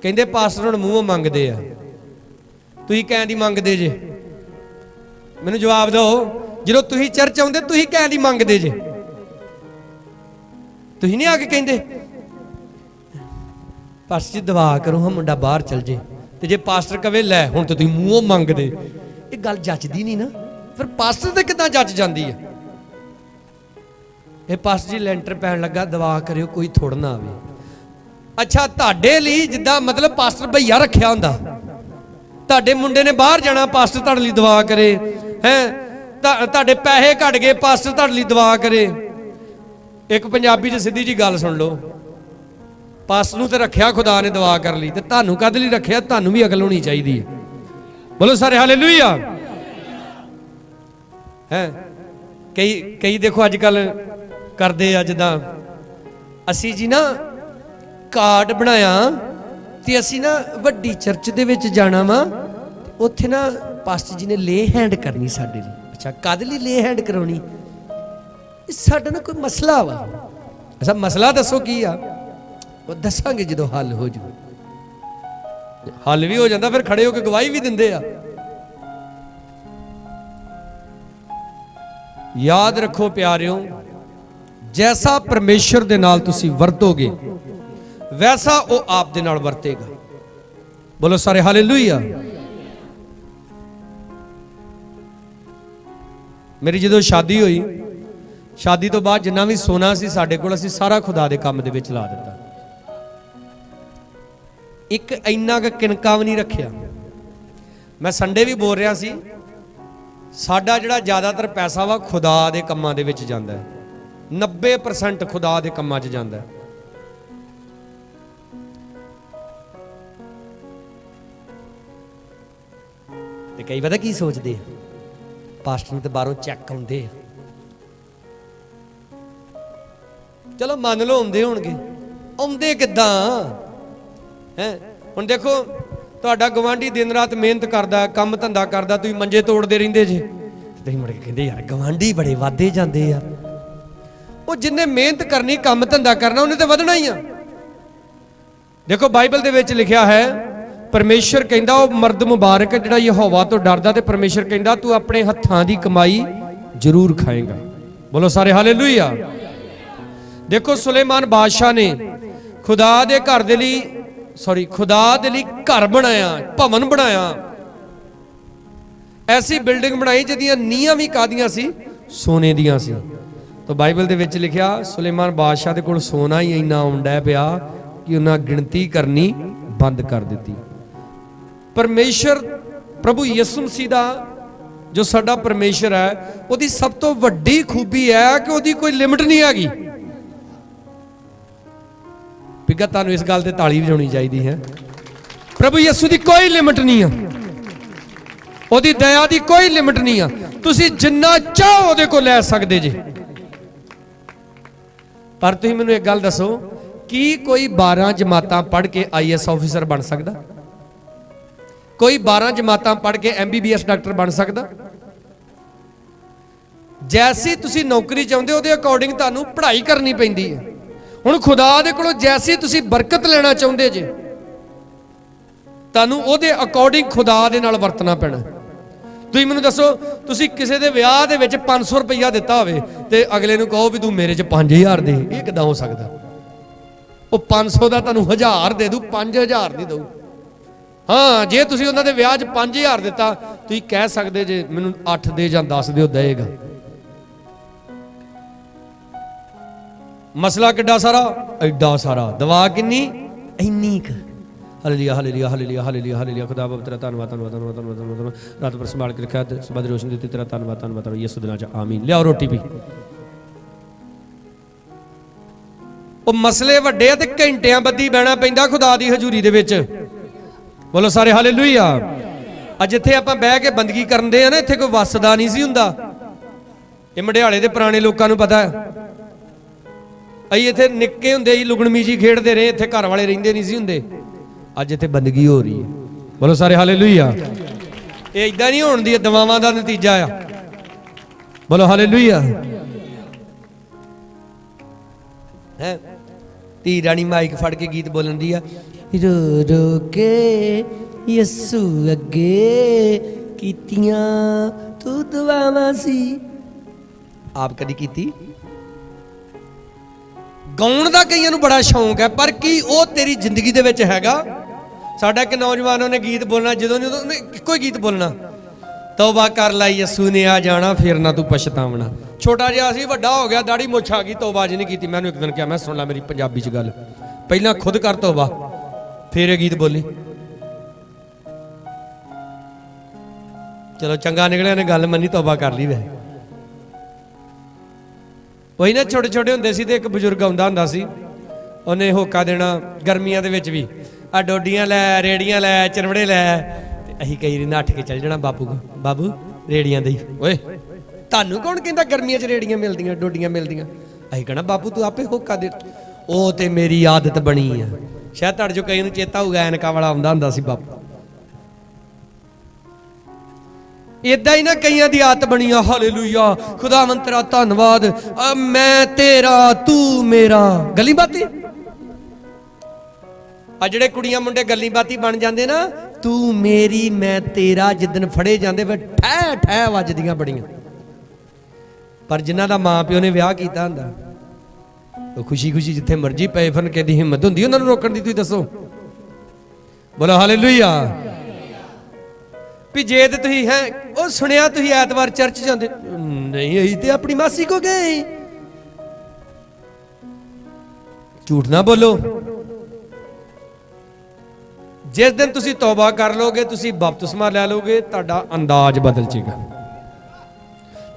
ਕਹਿੰਦੇ ਪਾਸਟਰ ਹੁਣ ਮੂੰਹੋਂ ਮੰਗਦੇ ਆ। ਤੁਸੀਂ ਕਹਿਣ ਦੀ ਮੰਗਦੇ ਜੇ? ਮੈਨੂੰ ਜਵਾਬ ਦਿਓ, ਜਦੋਂ ਤੁਸੀਂ ਚਰਚ ਆਉਂਦੇ ਤੁਸੀਂ ਕਹਿਣ ਦੀ ਮੰਗਦੇ ਜੇ? ਤੁਸੀਂ ਨਹੀਂ ਆ ਕੇ ਕਹਿੰਦੇ ਪਾਸਟਰ ਜੀ ਦੁਆ ਕਰੋ ਹਾਂ ਮੁੰਡਾ ਬਾਹਰ ਚਲ ਜੇ, ਤੇ ਜੇ ਪਾਸਟਰ ਕਵੇ ਲੈ ਹੁਣ ਤਾਂ ਤੁਸੀਂ ਮੂੰਹੋਂ ਮੰਗਦੇ। ਇਹ ਗੱਲ ਜੱਜਦੀ ਨਹੀਂ ਨਾ। ਫਿਰ ਪਾਸਟਰ ਤੇ ਕਿੱਦਾਂ ਜੱਜ ਜਾਂਦੀ ਹੈ? ਇਹ ਪਾਸਟਰ ਜੀ ਲੈਂਟਰ ਪੈਣ ਲੱਗਾ ਦੁਆ ਕਰਿਓ ਕੋਈ ਥੋੜ ਨਾ ਆਵੇ। ਅੱਛਾ ਤੁਹਾਡੇ ਲਈ ਜਿੱਦਾਂ ਮਤਲਬ ਪਾਸਟਰ ਭਈਆ ਰੱਖਿਆ ਹੁੰਦਾ, ਤੁਹਾਡੇ ਮੁੰਡੇ ਨੇ ਬਾਹਰ ਜਾਣਾ ਪਾਸਟਰ ਤੁਹਾਡੇ ਲਈ ਦੁਆ ਕਰੇ ਹੈ। ਤੁਹਾਡੇ ਪੈਸੇ ਘਟ ਗਏ ਪਾਸਟਰ ਤੁਹਾਡੇ ਲਈ ਦੁਆ ਕਰੇ। ਇੱਕ ਪੰਜਾਬੀ 'ਚ ਸਿੱਧੀ ਜੀ ਗੱਲ ਸੁਣ ਲਓ, ਪਾਸਟਰ ਨੂੰ ਤੇ ਰੱਖਿਆ ਖੁਦਾ ਨੇ ਦੁਆ ਕਰ ਲਈ, ਤੇ ਤੁਹਾਨੂੰ ਕਾਹਦੇ ਲਈ ਰੱਖਿਆ? ਤੁਹਾਨੂੰ ਵੀ ਅਕਲ ਹੋਣੀ ਚਾਹੀਦੀ ਹੈ। ਬੋਲੋ ਸਾਰੇ ਹਾਲੇਲੂਇਆ। ਹੈ ਕਈ ਦੇਖੋ ਅੱਜ ਕੱਲ ਕਰਦੇ ਆ, ਜਿੱਦਾਂ ਅਸੀਂ ਜੀ ਨਾ ਕਾਰਡ ਬਣਾਇਆ ਤੇ ਅਸੀਂ ਨਾ ਵੱਡੀ ਚਰਚ ਦੇ ਵਿੱਚ ਜਾਣਾ ਵਾ, ਉੱਥੇ ਨਾ ਪਾਸਟਰ ਜੀ ਨੇ ਲੇ ਹੈਂਡ ਕਰਨੀ ਸਾਡੇ ਲਈ। ਅੱਛਾ ਕਾਹਦੇ ਲਈ ਲੇ ਹੈਂਡ ਕਰਾਉਣੀ? ਸਾਡਾ ਨਾ ਕੋਈ ਮਸਲਾ ਵਾ। ਅੱਛਾ ਮਸਲਾ ਦੱਸੋ ਕੀ ਆ? ਉਹ ਦੱਸਾਂਗੇ ਜਦੋਂ ਹੱਲ ਹੋ ਜੂ। ਹੱਲ ਵੀ ਹੋ ਜਾਂਦਾ ਫਿਰ ਖੜੇ ਹੋ ਕੇ ਗਵਾਹੀ ਵੀ ਦਿੰਦੇ ਆ। ਯਾਦ ਰੱਖੋ ਪਿਆਰਿਓ, ਜੈਸਾ ਪਰਮੇਸ਼ਰ ਦੇ ਨਾਲ ਤੁਸੀਂ ਵਰਤੋਗੇ ਵੈਸਾ ਉਹ ਆਪ ਦੇ ਨਾਲ ਵਰਤੇਗਾ। ਬੋਲੋ ਸਾਰੇ ਹਾਲੇਲੂਇਆ। ਮੇਰੀ ਜਦੋਂ ਸ਼ਾਦੀ ਹੋਈ, ਸ਼ਾਦੀ ਤੋਂ ਬਾਅਦ ਜਿੰਨਾ ਵੀ ਸੋਨਾ ਸੀ ਸਾਡੇ ਕੋਲ, ਅਸੀਂ ਸਾਰਾ ਖੁਦਾ ਦੇ ਕੰਮ ਦੇ ਵਿੱਚ ਲਾ ਦਿੱਤਾ। ਇੱਕ ਇੰਨਾ ਕੁ ਕਿਣਕਾ ਵੀ ਨਹੀਂ ਰੱਖਿਆ। ਮੈਂ ਸੰਡੇ ਵੀ ਬੋਲ ਰਿਹਾ ਸੀ, ਸਾਡਾ ਜਿਹੜਾ ਜ਼ਿਆਦਾਤਰ ਪੈਸਾ ਵਾ ਖੁਦਾ ਦੇ ਕੰਮਾਂ ਦੇ ਵਿੱਚ ਜਾਂਦਾ ਹੈ। 90% ਖੁਦਾ ਦੇ ਕੰਮਾਂ 'ਚ ਜਾਂਦਾ ਹੈ। ਤੇ ਕਈ ਪਤਾ ਕੀ ਸੋਚਦੇ ਆ, ਪਾਸਟਰ ਨੂੰ ਤੇ ਬਾਹਰੋਂ ਚੈੱਕ ਆਉਂਦੇ ਆ। ਚਲੋ ਮੰਨ ਲਓ ਆਉਂਦੇ ਹੋਣਗੇ, ਆਉਂਦੇ ਕਿੱਦਾਂ ਹੈ? ਹੁਣ ਦੇਖੋ ਤੁਹਾਡਾ ਗਵਾਂਢੀ ਦਿਨ ਰਾਤ ਮਿਹਨਤ ਕਰਦਾ, ਕੰਮ ਧੰਦਾ ਕਰਦਾ, ਤੁਸੀਂ ਮੰਜੇ ਤੋੜਦੇ ਰਹਿੰਦੇ ਜੇ। ਤੁਸੀਂ ਮੁੜ ਕੇ ਕਹਿੰਦੇ ਯਾਰ ਗਵਾਂਢੀ ਬੜੇ ਵਾਧੇ ਜਾਂਦੇ ਆ। ਉਹ ਜਿੰਨੇ ਮਿਹਨਤ ਕਰਨੀ, ਕੰਮ ਧੰਦਾ ਕਰਨਾ, ਉਹਨੇ ਤੇ ਵਧਣਾ ਹੀ ਆ। ਦੇਖੋ ਬਾਈਬਲ ਦੇ ਵਿੱਚ ਲਿਖਿਆ ਹੈ, ਪਰਮੇਸ਼ਰ ਕਹਿੰਦਾ ਉਹ ਮਰਦ ਮੁਬਾਰਕ ਜਿਹੜਾ ਯਹੋਵਾ ਤੋਂ ਡਰਦਾ, ਤੇ ਪਰਮੇਸ਼ਰ ਕਹਿੰਦਾ ਤੂੰ ਆਪਣੇ ਹੱਥਾਂ ਦੀ ਕਮਾਈ ਜ਼ਰੂਰ ਖਾਏਗਾ। ਬੋਲੋ ਸਾਰੇ ਹਾਲੇਲੂਇਆ। ਦੇਖੋ ਸੁਲੇਮਾਨ ਬਾਦਸ਼ਾਹ ਨੇ ਖੁਦਾ ਦੇ ਘਰ ਦੇ ਲਈ ਖੁਦਾ ਦੇ ਲਈ ਘਰ ਬਣਾਇਆ, ਭਵਨ ਬਣਾਇਆ, ਐਸੀ ਬਿਲਡਿੰਗ ਬਣਾਈ ਜਿਹਦੀਆਂ ਨੀਹਾਂ ਵੀ ਕਾਦੀਆਂ ਸੀ? ਸੋਨੇ ਦੀਆਂ ਸੀ। ਤਾਂ ਬਾਈਬਲ ਦੇ ਵਿੱਚ ਲਿਖਿਆ ਸੁਲੇਮਾਨ ਬਾਦਸ਼ਾਹ ਦੇ ਕੋਲ ਸੋਨਾ ਹੀ ਇੰਨਾ ਆਉਂਦਾ ਪਿਆ ਕਿ ਉਹਨਾਂ ਗਿਣਤੀ ਕਰਨੀ ਬੰਦ ਕਰ ਦਿੱਤੀ। ਪਰਮੇਸ਼ਰ ਪ੍ਰਭੂ ਯਿਸੂ ਮਸੀਹ ਦਾ ਜੋ ਸਾਡਾ ਪਰਮੇਸ਼ਰ ਹੈ, ਉਹਦੀ ਸਭ ਤੋਂ ਵੱਡੀ ਖੂਬੀ ਹੈ ਕਿ ਉਹਦੀ ਕੋਈ ਲਿਮਟ ਨਹੀਂ ਹੈਗੀ। ਪਿਗਾ ਤੁਹਾਨੂੰ ਇਸ ਗੱਲ ਤੇ ਤਾਲੀ ਵਜਾਉਣੀ ਚਾਹੀਦੀ ਹੈ। ਪ੍ਰਭੂ ਯਿਸੂ ਦੀ ਕੋਈ ਲਿਮਟ ਨਹੀਂ ਆ, ਉਹਦੀ ਦਇਆ ਦੀ ਕੋਈ ਲਿਮਟ ਨਹੀਂ ਆ। ਤੁਸੀਂ ਜਿੰਨਾ ਚਾਹੋ ਉਹਦੇ ਕੋਲ ਲੈ ਸਕਦੇ ਜੇ। पर तुसीं मैनूं एक गल दसो, की कोई 12 जमातां पढ़ के IAS ऑफिसर बन सकदा? कोई 12 जमातां पढ़ के MBBS डॉक्टर बन सकदा? जैसी तुसीं नौकरी चाहुंदे उहदे अकॉर्डिंग तुहानूं पढ़ाई करनी पैंदी है। हुण खुदा दे कोलों जैसी तुसीं बरकत लेना चाहुंदे जे, तुहानूं उहदे अकॉर्डिंग खुदा दे नाल वरतना पैना। तुसीं मैनूं दसो, तुसीं किसी दे विआह दे विच 500 रुपया दिता होवे ते अगले नूं कहो भी तूं मेरे च 5000 दे, ये किदां हो सकदा? ਉਹ 500 ਦਾ ਤੁਹਾਨੂੰ 1000 ਦੇ ਦੂ, 5000 ਨਹੀਂ ਦਊ। ਹਾਂ, ਜੇ ਤੁਸੀਂ ਉਹਨਾਂ ਦੇ ਵਿਆਹ 'ਚ 5000 ਦਿੱਤਾ, ਤੁਸੀਂ ਕਹਿ ਸਕਦੇ ਜੇ ਮੈਨੂੰ 8 ਦੇ ਜਾਂ 10 ਦਿਓ, ਦੇਗਾ। ਮਸਲਾ ਕਿੱਡਾ ਸਾਰਾ, ਐਡਾ ਸਾਰਾ। ਦਵਾ ਕਿੰਨੀ, ਇੰਨੀ ਕ। Hallelujah hallelujah hallelujah hallelujah hallelujah. ਖੁਦਾ ਬਾਪ ਤੇਰਾ ਧੰਨਵਾਦ ਧੰਨਵਾਦ ਧੰਨਵਾਦ ਧੰਨਵਾਦ। ਰਾਤ ਭਰ ਸੰਭਾਲ ਕੇ ਰੱਖਿਆ ਤੇ ਸਵੇਰ ਦੀ ਰੋਸ਼ਨੀ ਦਿੱਤੀ, ਤੇਰਾ ਧੰਨਵਾਦ ਧੰਨਵਾਦ ਯਿਸੂ ਦੇ ਨਾਮ 'ਚ ਆਮੀਨ। ਲਿਆਓ ਰੋਟੀ ਵੀ। ਉਹ ਮਸਲੇ ਵੱਡੇ ਆ ਤੇ ਘੰਟਿਆਂ ਬੱਧੀ ਬਹਿਣਾ ਪੈਂਦਾ ਖੁਦਾ ਦੀ ਹਜ਼ੂਰੀ ਦੇ ਵਿੱਚ। ਬੋਲੋ ਸਾਰੇ ਹਾਲੇਲੂਇਆ। ਅੱਜ ਇੱਥੇ ਆਪਾਂ ਬਹਿ ਕੇ ਬੰਦਗੀ ਕਰਦੇ ਆ ਨਾ, ਇੱਥੇ ਕੋਈ ਵਸਦਾ ਨਹੀਂ ਸੀ ਹੁੰਦਾ। ਇਹ ਮਢਿਆਲੇ ਦੇ ਪੁਰਾਣੇ ਲੋਕਾਂ ਨੂੰ ਪਤਾ ਹੈ। ਅਸੀਂ ਇੱਥੇ ਨਿੱਕੇ ਹੁੰਦੇ ਹੀ ਲੁਗਣਮੀਜੀ ਖੇਡਦੇ ਰਹੇ, ਇੱਥੇ ਘਰ ਵਾਲੇ ਰਹਿੰਦੇ ਨਹੀਂ ਸੀ ਹੁੰਦੇ। ਅੱਜ ਇੱਥੇ ਬੰਦਗੀ ਹੋ ਰਹੀ ਹੈ। ਬੋਲੋ ਸਾਰੇ ਹਾਲੇਲੂਇਆ। ਇਹ ਇਦਾਂ ਨਹੀਂ ਹੋਣ ਦੀ, ਦਵਾਵਾਂ ਦਾ ਨਤੀਜਾ ਆ। ਬੋਲੋ ਹਾਲੇਲੂਇਆ। ਹੈ ਧੀ ਰਾਣੀ ਮਾਈਕ ਫੜ ਕੇ ਗੀਤ ਬੋਲਣ ਦੀ ਆ, ਰੋ ਰੋ ਕੇ ਯਿਸੂ ਅੱਗੇ ਕੀਤੀਆਂ ਤੂੰ ਦੁਆਵਾਂ ਸੀ। ਆਪ ਕਦੀ ਕੀਤੀ? ਗਾਉਣ ਦਾ ਕਈਆਂ ਨੂੰ ਬੜਾ ਸ਼ੌਂਕ ਹੈ, ਪਰ ਕੀ ਉਹ ਤੇਰੀ ਜ਼ਿੰਦਗੀ ਦੇ ਵਿੱਚ ਹੈਗਾ? ਸਾਡਾ ਇੱਕ ਨੌਜਵਾਨ, ਉਹਨੇ ਗੀਤ ਬੋਲਣਾ, ਜਦੋਂ ਨਹੀਂ ਉਹਨੇ ਇੱਕੋ ਹੀ ਗੀਤ ਬੋਲਣਾ, ਤੌਬਾ ਕਰ ਲੈ ਯਿਸੂ ਨੇ ਆ ਜਾਣਾ, ਫਿਰ ਨਾ ਤੂੰ ਪਛਤਾਵਣਾ। ਛੋਟਾ ਜਿਹਾ ਸੀ, ਵੱਡਾ ਹੋ ਗਿਆ, ਦਾੜੀ ਮੁੱਛ ਆ ਗਈ, ਤੌਬਾ ਜੀ ਨਹੀਂ ਕੀਤੀ। ਮੈਨੂੰ ਇੱਕ ਦਿਨ ਕਿਹਾ, ਮੈਂ ਸੁਣ ਲੈ ਮੇਰੀ ਪੰਜਾਬੀ 'ਚ ਗੱਲ, ਪਹਿਲਾਂ ਖੁਦ ਕਰ ਤੌਬਾ, ਫਿਰ ਇਹ ਗੀਤ ਬੋਲੀ। ਚਲੋ ਚੰਗਾ ਨਿਕਲਿਆ, ਨੇ ਗੱਲ ਮੰਨੀ, ਤੌਬਾ ਕਰ ਲਈ। ਵੈ ਉਹੀ ਨਾ, ਛੋਟੇ ਛੋਟੇ ਹੁੰਦੇ ਸੀ ਤੇ ਇੱਕ ਬਜ਼ੁਰਗ ਆਉਂਦਾ ਹੁੰਦਾ ਸੀ, ਉਹਨੇ ਹੋਕਾ ਦੇਣਾ ਗਰਮੀਆਂ ਦੇ ਵਿੱਚ ਵੀ, ਆ ਡੋਡੀਆਂ ਲੈ, ਰੇੜੀਆਂ ਲੈ, ਚਰਵੜੇ ਲੈ, ਤੇ ਅਸੀਂ ਕਈ ਵਾਰੀ ਨੱਠ ਕੇ ਚੱਲ ਜਾਣਾ ਬਾਪੂ ਕੋ, ਬਾਬੂ ਰੇੜੀਆਂ ਦੇ। ਓਏ ਤੁਹਾਨੂੰ ਕੌਣ ਕਹਿੰਦਾ ਗਰਮੀਆਂ 'ਚ ਰੇੜੀਆਂ ਮਿਲਦੀਆਂ, ਡੋਡੀਆਂ ਮਿਲਦੀਆਂ? ਅਸੀਂ ਕਹਿਣਾ ਬਾਪੂ ਤੂੰ ਆਪੇ ਹੋਕਾ ਦੇ। ਉਹ ਤੇ ਮੇਰੀ ਆਦਤ ਬਣੀ ਆ। ਸ਼ਾਇਦ ਤੁਹਾਡੇ ਚੋਂ ਕਈ ਨੂੰ ਚੇਤਾ ਹੋਊਗਾ, ਐਨਕਾਂ ਵਾਲਾ ਆਉਂਦਾ ਹੁੰਦਾ ਸੀ ਬਾਪੂ। ਇਦਾਂ ਹੀ ਨਾ ਕਈਆਂ ਦੀ ਆਦਤ ਬਣੀ ਆ। ਹਾਲੇਲੂਇਆ, ਖੁਦਾਵੰਦ ਤੇਰਾ ਧੰਨਵਾਦ, ਮੈਂ ਤੇਰਾ ਤੂੰ ਮੇਰਾ। ਗੱਲੀ ਬਾਤੀ ਆ ਜਿਹੜੇ ਕੁੜੀਆਂ ਮੁੰਡੇ ਗੱਲੀ ਬਾਤੀ ਬਣ ਜਾਂਦੇ ਨਾ, ਤੂੰ ਮੇਰੀ ਮੈਂ ਤੇਰਾ, ਜਿੱਦਣ ਫੜੇ ਜਾਂਦੇ ਫਿਰ ਠਹਿ ਠਹਿ ਵੱਜਦੀਆਂ ਬੜੀਆਂ। ਪਰ ਜਿਨ੍ਹਾਂ ਦਾ ਮਾਂ ਪਿਓ ਨੇ ਵਿਆਹ ਕੀਤਾ ਹੁੰਦਾ, ਉਹ ਖੁਸ਼ੀ ਖੁਸ਼ੀ ਜਿੱਥੇ ਮਰਜੀ ਪਏ ਫਿਰਨ, ਕਿਹਦੀ ਹਿੰਮਤ ਹੁੰਦੀ ਉਹਨਾਂ ਨੂੰ ਰੋਕਣ ਦੀ? ਤੁਸੀਂ ਦੱਸੋ। ਬੋਲੋ ਹਾਲੇਲੂਇਆ। ਵੀ ਜੇ ਤੇ ਤੁਸੀਂ ਹੈ, ਉਹ ਸੁਣਿਆ ਤੁਸੀਂ ਐਤਵਾਰ ਚਰਚ ਜਾਂਦੇ? ਨਹੀਂ, ਅਸੀਂ ਤੇ ਆਪਣੀ ਮਾਸੀ ਕੋ ਗਏ। ਝੂਠ ਨਾ ਬੋਲੋ। ਜਿਸ ਦਿਨ ਤੁਸੀਂ ਤੌਬਾ ਕਰ ਲੋਗੇ, ਤੁਸੀਂ ਬਪਤਿਸਮਾ ਲੈ ਲੋਗੇ, ਤੁਹਾਡਾ ਅੰਦਾਜ਼ ਬਦਲ ਜਾਏਗਾ,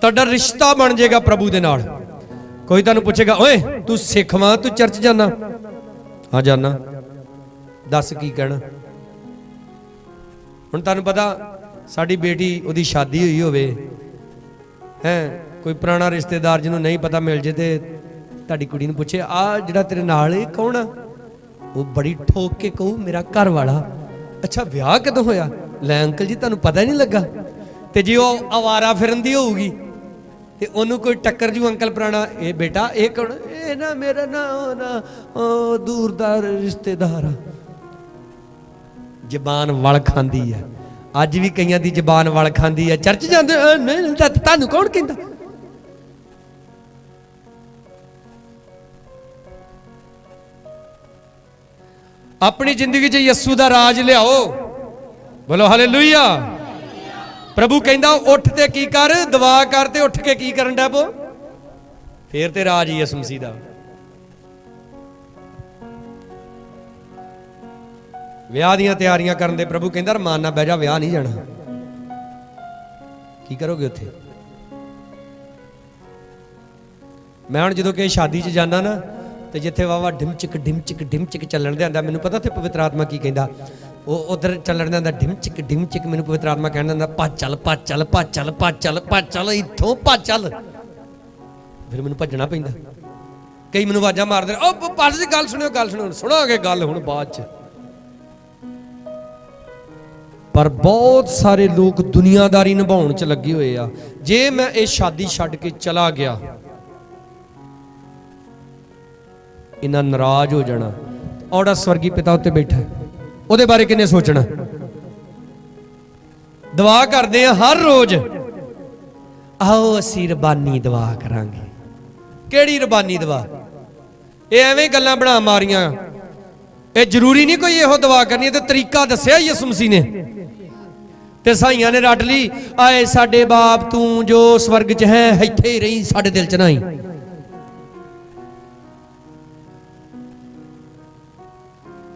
ਤੁਹਾਡਾ ਰਿਸ਼ਤਾ ਬਣ ਜਾਏਗਾ ਪ੍ਰਭੂ ਦੇ ਨਾਲ। ਕੋਈ ਤੁਹਾਨੂੰ ਪੁੱਛੇਗਾ, ਓਏ ਤੂੰ ਸਿੱਖ ਵਾਂ, ਤੂੰ ਚਰਚ ਜਾਣਾ? ਹਾਂ ਜਾਣਾ। ਦੱਸ ਕੀ ਕਹਿਣਾ? ਹੁਣ ਤੁਹਾਨੂੰ ਪਤਾ, ਸਾਡੀ ਬੇਟੀ, ਉਹਦੀ ਸ਼ਾਦੀ ਹੋਈ ਹੋਵੇ ਹੈ, ਕੋਈ ਪੁਰਾਣਾ ਰਿਸ਼ਤੇਦਾਰ ਜਿਹਨੂੰ ਨਹੀਂ ਪਤਾ ਮਿਲ ਜੇ, ਤੇ ਤੁਹਾਡੀ ਕੁੜੀ ਨੂੰ ਪੁੱਛੇ, ਆ ਜਿਹੜਾ ਤੇਰੇ ਨਾਲ ਇਹ ਕੌਣ ਆ? ਉਹ ਬੜੀ ਠੋਕ ਕੇ ਕਹੂ, ਮੇਰਾ ਘਰ ਵਾਲਾ। ਅੱਛਾ, ਵਿਆਹ ਕਦੋਂ ਹੋਇਆ? ਲੈ ਅੰਕਲ ਜੀ ਤੁਹਾਨੂੰ ਪਤਾ ਨਹੀਂ ਲੱਗਾ? ਤੇ ਜੇ ਉਹ ਆਵਾਰਾ ਫਿਰਨ ਦੀ ਹੋਊਗੀ ਤੇ ਉਹਨੂੰ ਕੋਈ ਟੱਕਰ ਜੂ, ਅੰਕਲ ਪੁਰਾਣਾ, ਇਹ ਬੇਟਾ ਇਹ ਕੌਣ? ਇਹ ਨਾ ਮੇਰਾ ਨਾ ਉਹ ਦੂਰ ਦਾ ਰਿਸ਼ਤੇਦਾਰ ਆ। ਜ਼ਬਾਨ ਵਲ ਖਾਂਦੀ ਆ। ਅੱਜ ਵੀ ਕਈਆਂ ਦੀ ਜ਼ਬਾਨ ਵਲ ਖਾਂਦੀ ਆ। ਚਰਚ ਜਾਂਦੇ, ਨਹੀਂ ਤੁਹਾਨੂੰ ਕੌਣ ਕਹਿੰਦਾ? ਆਪਣੀ ਜ਼ਿੰਦਗੀ 'ਚ ਯਿਸੂ ਦਾ ਰਾਜ ਲਿਆਓ। ਬੋਲੋ ਹਾਲੇਲੂਇਆ। ਪ੍ਰਭੂ ਕਹਿੰਦਾ ਉੱਠ ਤੇ ਕੀ ਕਰ, ਦੁਆ ਕਰ, ਤੇ ਉੱਠ ਕੇ ਕੀ ਕਰਨ ਡੈ ਪੋ? ਫੇਰ ਤੇ ਰਾਜ ਯਿਸੂ ਮਸੀਹ ਦਾ। ਵਿਆਹ ਦੀਆਂ ਤਿਆਰੀਆਂ ਕਰਨ ਦੇ ਪ੍ਰਭੂ ਕਹਿੰਦਾ ਰਮਾਨ ਨਾਲ ਬਹਿ ਜਾ, ਵਿਆਹ ਨਹੀਂ ਜਾਣਾ। ਕੀ ਕਰੋਗੇ ਉੱਥੇ? ਮੈਂ ਹੁਣ ਜਦੋਂ ਕਿ ਸ਼ਾਦੀ 'ਚ ਜਾਂਦਾ ਨਾ, ਤੇ ਜਿੱਥੇ ਵਾਵਾ ਢਿਮਚਿਕ ਢਿਮਚਿਕ ਢਿਮਚਿਕ ਚੱਲਣ ਦੇ ਆਂਦਾ, ਮੈਨੂੰ ਪਤਾ ਉੱਥੇ ਪਵਿੱਤਰ ਆਤਮਾ ਕੀ ਕਹਿੰਦਾ। ਉਹ ਉਧਰ ਚੱਲਣ ਦੇ ਆਂਦਾ ਢਿਮਚਿਕ ਢਿਮਚਿਕ, ਮੈਨੂੰ ਪਵਿੱਤਰ ਆਤਮਾ ਕਹਿੰਦਾ ਹੁੰਦਾ, ਭੱਜ ਚੱਲ ਭੱਜ ਚੱਲ ਭੱਜ ਚੱਲ ਭੱਜ ਚੱਲ ਭੱਜ ਚੱਲ, ਇੱਥੋਂ ਭੱਜ ਚੱਲ। ਫਿਰ ਮੈਨੂੰ ਭੱਜਣਾ ਪੈਂਦਾ। कई मैनूं आवाज़ां मारदे ओ पास जी गल सुणियो सुणांगे गल हुण बाद च। पर बहुत सारे लोग दुनियादारी निभाउण च लगे हुए आ। जे मैं ये शादी छड्ड के चला गया इन्हां नाराज हो जाना। औड़ा स्वर्गी पिता उत्ते बैठा ਉਹਦੇ बारे किन्ने सोचना। दुआ करते हैं हर रोज, आओ असी रबानी दुआ करांगे। केड़ी रबानी दुआ? ये एवें गल्लां बना मारियां। ये जरूरी नहीं कोई इहो दुआ करनी, ते तरीका दस्सिया यसू मसीह ने। ते साइयां ने रट ली, आए साडे बाप तू जो स्वर्ग च है इत्थे ही रही, साडे दिल च ना आई।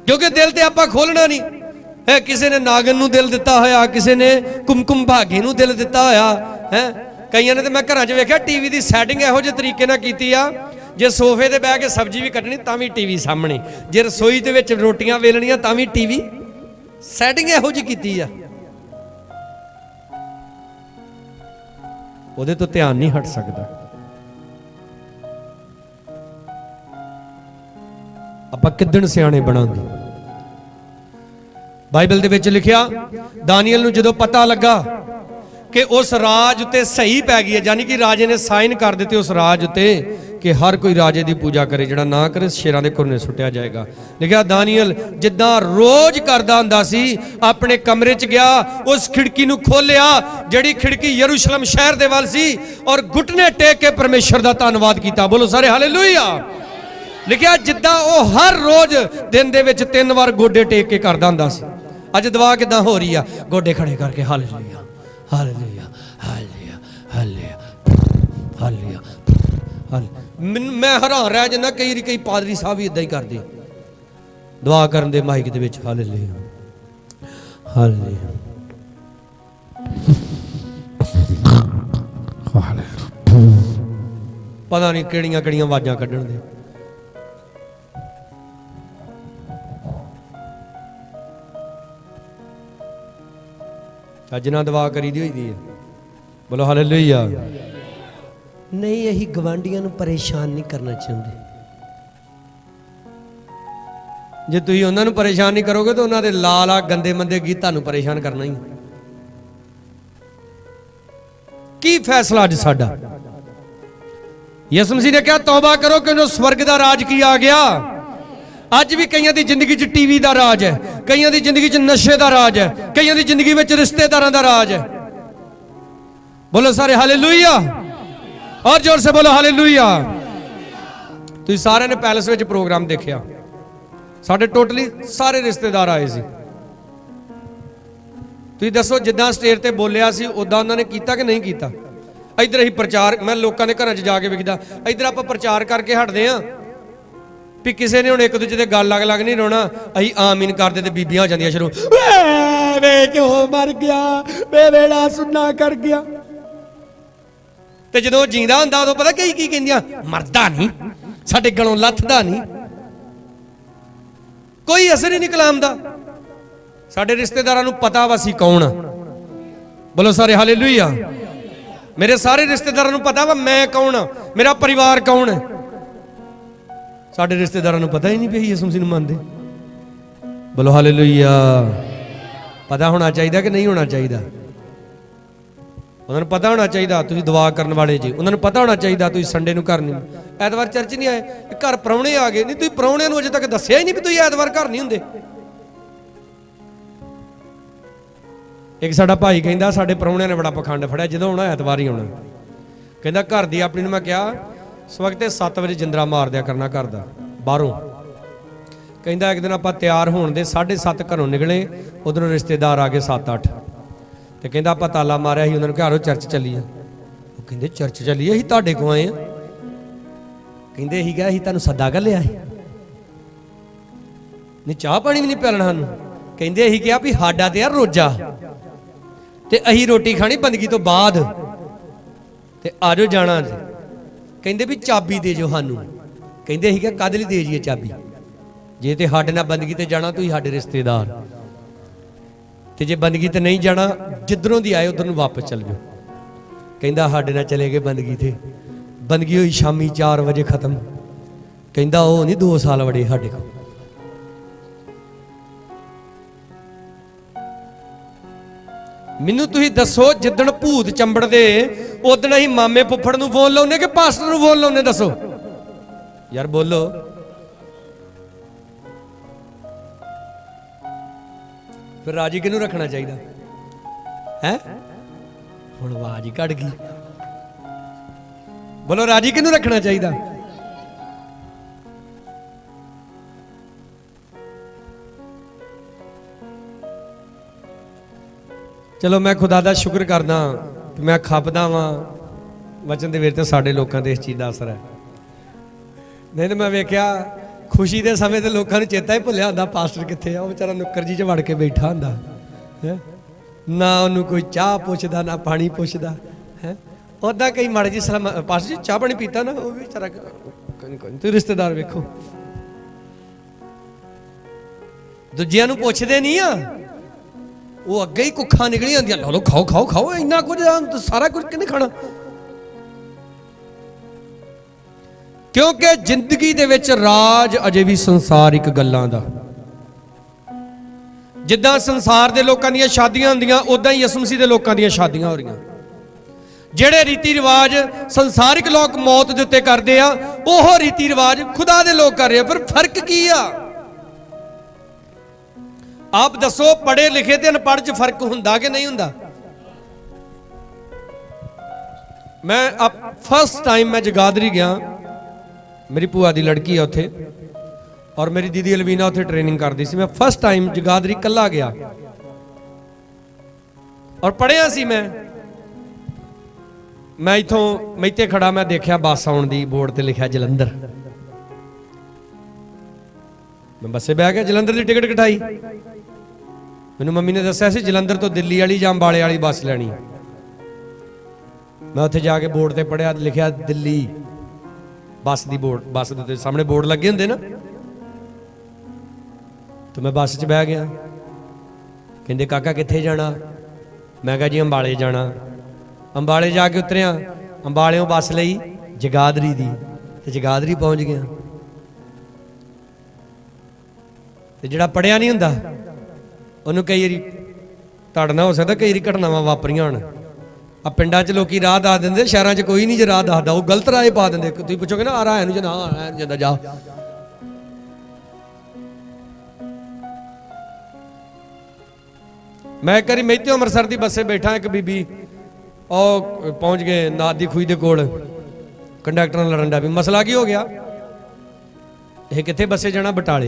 क्योंकि दिल ते आपां खोलना नहीं है। किसी ने नागन नूं दिल दिता होया, किसी ने कुमकुम भागे नूं दिल दिता होया है। कईयां ने तो मैं घरां च वेखिया टीवी की सैटिंग इहो जिहे तरीके नाल कीती आ, जे सोफे ते बैठ के सब्जी भी कटनी तां भी टीवी सामने, जे रसोई दे विच रोटियां वेलणियां तां भी टीवी। सैटिंग इहो जी कीती आ, ਉਹਦੇ ਤੋਂ ਧਿਆਨ नहीं हट सकता। ਆਪਾਂ ਕਿੱਦਣ ਸਿਆਣੇ ਬਣਾਂਗੇ। ਬਾਈਬਲ ਦੇ ਵਿੱਚ ਲਿਖਿਆ, ਦਾਨੀਅਲ ਨੂੰ ਜਦੋਂ ਪਤਾ ਲੱਗਾ ਕਿ ਉਸ ਰਾਜ ਉੱਤੇ ਸਹੀ ਪੈ ਗਈ ਹੈ, ਯਾਨੀ ਕਿ ਰਾਜੇ ਨੇ ਸਾਈਨ ਕਰ ਦਿੱਤੇ ਉਸ ਰਾਜ ਉੱਤੇ ਕਿ ਹਰ ਕੋਈ ਰਾਜੇ ਦੀ ਪੂਜਾ ਕਰੇ, ਜਿਹੜਾ ਨਾ ਕਰੇ ਸ਼ੇਰਾਂ ਦੇ ਖੁਰਨੇ ਸੁੱਟਿਆ ਜਾਏਗਾ। ਲਿਖਿਆ ਦਾਨੀਅਲ ਜਿੱਦਾਂ ਰੋਜ਼ ਕਰਦਾ ਹੁੰਦਾ ਸੀ ਆਪਣੇ ਕਮਰੇ 'ਚ ਗਿਆ, ਉਸ ਖਿੜਕੀ ਨੂੰ ਖੋਲਿਆ ਜਿਹੜੀ ਖਿੜਕੀ ਯਰੂਸ਼ਲਮ ਸ਼ਹਿਰ ਦੇ ਵੱਲ ਸੀ, ਔਰ ਘੁਟਨੇ ਟੇਕ ਕੇ ਪਰਮੇਸ਼ਰ ਦਾ ਧੰਨਵਾਦ ਕੀਤਾ। ਬੋਲੋ ਸਾਰੇ ਹਾਲੇਲੂਇਆ। ਲਿਖਿਆ ਜਿੱਦਾਂ ਉਹ ਹਰ ਰੋਜ਼ ਦਿਨ ਦੇ ਵਿੱਚ 3 ਵਾਰ ਗੋਡੇ ਟੇਕ ਕੇ ਕਰਦਾ ਹੁੰਦਾ ਸੀ। ਅੱਜ ਦੁਆ ਕਿਦਾਂ ਹੋ ਰਹੀ ਆ? ਗੋਡੇ ਖੜੇ ਕਰਕੇ hallelujah hallelujah hallelujah hallelujah hallelujah. मैं हैरान रह जाना, कई पादरी साहब भी इदां ही करते दुआ करन दे माइक दे विच हालेलुया हालेलुया पता नहीं किहड़ियां किहड़ियां आवाज़ां कड्ढण दे। अज ना दुआ करी दी होई दी है। बोलो हालेलुया। नहीं यही गवांडियां नूं परेशान नहीं करना चाहते। जे तुसीं उन्हां नूं परेशान नहीं करोगे तो उन्हां दे लाला गंदे मंदे गीत तुहानूं परेशान करना ही। की फैसला अज साडा? यसू मसीह ने कहा तौबा करो क्योंकि स्वर्ग दा राज की आ गया। अज भी कईयां दी जिंदगी च टीवी दा राज है, कईयां दी जिंदगी च नशे दा राज है, कईयां दी जिंदगी विच रिश्तेदारां दा राज है। बोलो सारे हालेलुया और जोर से बोलो हालेलुया। तुसीं सारे ने पैलेस विच प्रोग्राम देखिया, साडे टोटली सारे रिश्तेदार आए सी। तुसीं दसो जिद्दां स्टेज ते बोलिया सी उदां उन्हां ने कीता कि नहीं कीता? इधर असीं प्रचार, मैं लोकां दे घरां च जाके वेखदा, इधर आपां प्रचार करके हटदे आ भी किसी ने हुण एक दूजे दे गल लग नहीं रोना, असीं आमीन करदे ते बीबियां हो जांदियां शुरू, वे क्यों मर गया, वे वेड़ा सुन्ना कर गया। ते जदों जींदा हुंदा उदों पता कई की कहंदियां, मरदा नहीं, साडे गलों लथदा नहीं, कोई असर ही नहीं कलाम दा। साडे रिश्तेदारां नूं पता वा सी कौन आ। बोलो सारे हालेलुया। मेरे सारे रिश्तेदारां नूं पता वा मैं कौन आ, मेरा परिवार कौन है। साडे रिश्तेदारां नूं पता ही नहीं भी यसू मसीह नूं मनदे। बोलो हालेलुया। पता होना चाहिए कि नहीं होना चाहिए? उन्होंने पता होना चाहिए तुसीं दुआ करने वाले जी, उन्होंने पता होना चाहिए तुसीं संडे नूं घर नहीं, ऐतवार चर्च नहीं आए, घर प्राहुणे आ गए नहीं, तुसीं प्राहुणिਆਂ ਨੂੰ अजे तक दस्सिया ही नहीं भी तुसीं ऐतवार घर नहीं हुंदे। एक साडा भाई कहंदा साडे प्राहुणिਆਂ ने बड़ा पखंड फड़िया, जदों आउणा ऐतवार ही आउणा। कहंदा घर दी अपनी नूं मैं कहा सवखते 7 वजे जिंदरा मार दिया करना घर दा बाहरों। कहंदा एक दिन आपां तैयार होण दे 7:30 घरों निकले, उधरों रिश्तेदार आ गए 7-8 ते कहंदा आपां ताला मारिया ही, उन्होंने कहा आरो चर्च चलीए। वो कहंदे चर्च चलीए, असीं तुहाडे कोल आए आ। कहंदे असीं गए, असीं तुहानूं सद्दा घल्लिया है, नहीं चाह पानी भी नहीं पिलाना सानूं। कहंदे असीं कहा भी साडा ते यार रोजा ते असीं रोटी खानी बंदगी तो बाद ते आजो जाना। कहंदे भी चाबी दे जो सानूं। कहंदे असीं कहा काहदे लई दे जीए चाबी, जे ते साडे नाल बंदगी ते जाना तुसीं साडे रिश्तेदार, ते जे बंदगी ते नहीं जाना जिधरों दी आए उधर नूं वापस चल जाओ। कहंदा साडे नाल चले गए बंदगी ते, बंदगी हुई शामी 4 वजे खत्म। ਕਹਿੰਦਾ ਉਹ ਨਹੀਂ 2 ਸਾਲ ਵੜੇ ਸਾਡੇ ਕੋਲ। ਮੈਨੂੰ ਤੁਸੀਂ ਦੱਸੋ, ਜਿੱਦਣ ਭੂਤ ਚੰਬੜਦੇ ਉਦਣ ਅਸੀਂ ਮਾਮੇ ਫੁੱਫੜ ਨੂੰ ਫੋਨ ਲਾਉਂਦੇ ਕਿ ਪਾਸਟਰ ਨੂੰ ਫੋਨ ਲਾਉਂਦੇ? ਦੱਸੋ ਯਾਰ, ਬੋਲੋ। ਫਿਰ ਰਾਜੀ ਕਿਹਨੂੰ ਰੱਖਣਾ ਚਾਹੀਦਾ ਹੈ? ਹੁਣ ਆਵਾਜ਼ ਹੀ ਘਟ ਗਈ। ਬੋਲੋ, ਰਾਜੀ ਕਿਹਨੂੰ ਰੱਖਣਾ ਚਾਹੀਦਾ? ਚਲੋ, ਮੈਂ ਖੁਦਾ ਦਾ ਸ਼ੁਕਰ ਕਰਦਾ ਕਿ ਮੈਂ ਖਪਦਾ ਵਾਂ ਵਚਨ ਦੇ ਵਿੱਚ, ਤੇ ਸਾਡੇ ਲੋਕਾਂ ਤੇ ਇਸ ਚੀਜ਼ ਦਾ ਅਸਰ ਹੈ। ਨਹੀਂ ਤਾਂ ਮੈਂ ਵੇਖਿਆ ਖੁਸ਼ੀ ਦੇ ਸਮੇਂ ਤੇ ਲੋਕਾਂ ਨੂੰ ਚੇਤਾ ਹੀ ਭੁੱਲਿਆ ਹੁੰਦਾ ਪਾਸਟਰ ਕਿੱਥੇ ਆ। ਉਹ ਵਿਚਾਰਾ ਨੁੱਕਰ ਜੀ 'ਚ ਵੜ ਕੇ ਬੈਠਾ ਹੁੰਦਾ ਹੈ, ਨਾ ਉਹਨੂੰ ਕੋਈ ਚਾਹ ਪੁੱਛਦਾ ਨਾ ਪਾਣੀ ਪੁੱਛਦਾ ਹੈ। ਉੱਦਾਂ ਕਈ ਮਾੜੇ ਜੀ ਸਲਾਮ, ਪਾਸਟਰ ਜੀ ਚਾਹ ਪਾਣੀ ਪੀਤਾ ਨਾ? ਉਹ ਵੀ ਵਿਚਾਰਾ ਤੁਸੀਂ ਰਿਸ਼ਤੇਦਾਰ ਵੇਖੋ, ਦੂਜਿਆਂ ਨੂੰ ਪੁੱਛਦੇ ਨਹੀਂ ਆ, ਉਹ ਅੱਗੇ ਹੀ ਕੁੱਖਾਂ ਨਿਕਲੀ ਜਾਂਦੀਆਂ, ਲਓ ਖਾਓ ਖਾਓ ਖਾਓ, ਇੰਨਾ ਕੁਝ ਸਾਰਾ ਕੁਝ ਕਿਹਨੇ ਖਾਣਾ? ਕਿਉਂਕਿ ਜ਼ਿੰਦਗੀ ਦੇ ਵਿੱਚ ਰਾਜ ਅਜੇ ਵੀ ਸੰਸਾਰਿਕ ਗੱਲਾਂ ਦਾ। ਜਿੱਦਾਂ ਸੰਸਾਰ ਦੇ ਲੋਕਾਂ ਦੀਆਂ ਸ਼ਾਦੀਆਂ ਹੁੰਦੀਆਂ, ਉਦਾਂ ਹੀ ਯਿਸੂ ਮਸੀਹ ਦੇ ਲੋਕਾਂ ਦੀਆਂ ਸ਼ਾਦੀਆਂ ਹੋ ਰਹੀਆਂ। ਜਿਹੜੇ ਰੀਤੀ ਰਿਵਾਜ ਸੰਸਾਰਿਕ ਲੋਕ ਮੌਤ ਦੇ ਉੱਤੇ ਕਰਦੇ ਆ, ਉਹ ਰੀਤੀ ਰਿਵਾਜ ਖੁਦਾ ਦੇ ਲੋਕ ਕਰ ਰਹੇ ਆ। ਫਿਰ ਫਰਕ ਕੀ ਆ? ਆਪ ਦੱਸੋ, ਪੜ੍ਹੇ ਲਿਖੇ ਤੇ ਅਨਪੜ੍ਹ 'ਚ ਫਰਕ ਹੁੰਦਾ ਕਿ ਨਹੀਂ ਹੁੰਦਾ? ਮੈਂ ਫਸਟ ਟਾਈਮ ਮੈਂ ਜਗਾਦਰੀ ਗਿਆ, ਮੇਰੀ ਭੂਆ ਦੀ ਲੜਕੀ ਆ ਉੱਥੇ, ਔਰ ਮੇਰੀ ਦੀਦੀ ਅਲਵੀਨਾ ਉੱਥੇ ਟ੍ਰੇਨਿੰਗ ਕਰਦੀ ਸੀ। ਮੈਂ ਫਸਟ ਟਾਈਮ ਜਗਾਦਰੀ ਇਕੱਲਾ ਗਿਆ ਔਰ ਪੜ੍ਹਿਆ ਸੀ। ਮੈਂ ਇਥੋਂ ਮੈਤੇ ਖੜਾ, ਮੈਂ ਦੇਖਿਆ ਬੱਸ ਆਉਣ ਦੀ, ਬੋਰਡ ਤੇ ਲਿਖਿਆ ਜਲੰਧਰ। ਮੈਂ ਬੱਸੇ ਬਹਿ ਗਿਆ, ਜਲੰਧਰ ਦੀ ਟਿਕਟ ਕਟਾਈ। ਮੈਨੂੰ ਮੰਮੀ ਨੇ ਦੱਸਿਆ ਸੀ ਜਲੰਧਰ ਤੋਂ ਦਿੱਲੀ ਵਾਲੀ ਜਾਂ ਅੰਬਾਲੇ ਵਾਲੀ ਬੱਸ ਲੈਣੀ। ਮੈਂ ਉੱਥੇ ਜਾ ਕੇ ਬੋਰਡ ਤੇ ਪੜ੍ਹਿਆ, ਲਿਖਿਆ ਦਿੱਲੀ ਬੱਸ ਦੀ। ਬੋਰਡ, ਬੱਸ ਦੇ ਸਾਹਮਣੇ ਬੋਰਡ ਲੱਗੇ ਹੁੰਦੇ ਨਾ। ਤੇ ਮੈਂ ਬੱਸ 'ਚ ਬਹਿ ਗਿਆ। ਕਹਿੰਦੇ ਕਾਕਾ ਕਿੱਥੇ ਜਾਣਾ? ਮੈਂ ਕਿਹਾ ਜੀ ਅੰਬਾਲੇ ਜਾਣਾ। ਅੰਬਾਲੇ ਜਾ ਕੇ ਉਤਰਿਆ, ਅੰਬਾਲਿਓਂ ਬੱਸ ਲਈ ਜਗਾਦਰੀ ਦੀ, ਤੇ ਜਗਾਦਰੀ ਪਹੁੰਚ ਗਿਆ। ਤੇ ਜਿਹੜਾ ਪੜ੍ਹਿਆ ਨਹੀਂ ਹੁੰਦਾ ਉਹਨੂੰ ਕਈ ਵਾਰੀ ਧੜਨਾ ਹੋ ਸਕਦਾ, ਕਈ ਵਾਰੀ ਘਟਨਾਵਾਂ ਵਾਪਰੀਆਂ ਹੋਣ। ਆ ਪਿੰਡਾਂ 'ਚ ਲੋਕੀ ਰਾਹ ਦੱਸ ਦਿੰਦੇ, ਸ਼ਹਿਰਾਂ 'ਚ ਕੋਈ ਨਹੀਂ ਜੇ ਰਾਹ ਦੱਸਦਾ, ਉਹ ਗਲਤ ਰਾਹ ਪਾ ਦਿੰਦੇ। ਤੁਸੀਂ ਪੁੱਛੋਗੇ ਨਾ, ਆ ਰਾਹ ਇਹਨੂੰ ਜਾਂ ਨਾ ਜਾਂਦਾ ਜਾ। ਮੈਂ ਇੱਕ ਵਾਰੀ ਮਹਿਤੇ ਅੰਮ੍ਰਿਤਸਰ ਦੀ ਬੱਸੇ ਬੈਠਾ, ਇੱਕ ਬੀਬੀ ਉਹ ਪਹੁੰਚ ਗਏ ਨਾਦ ਦੀ ਖੂਹੀ ਦੇ ਕੋਲ, ਕੰਡਕਟਰ ਨਾਲ ਲੜਨ ਦਾ ਵੀ ਮਸਲਾ ਕੀ ਹੋ ਗਿਆ? ਇਹ ਕਿੱਥੇ ਬੱਸੇ ਜਾਣਾ? ਬਟਾਲੇ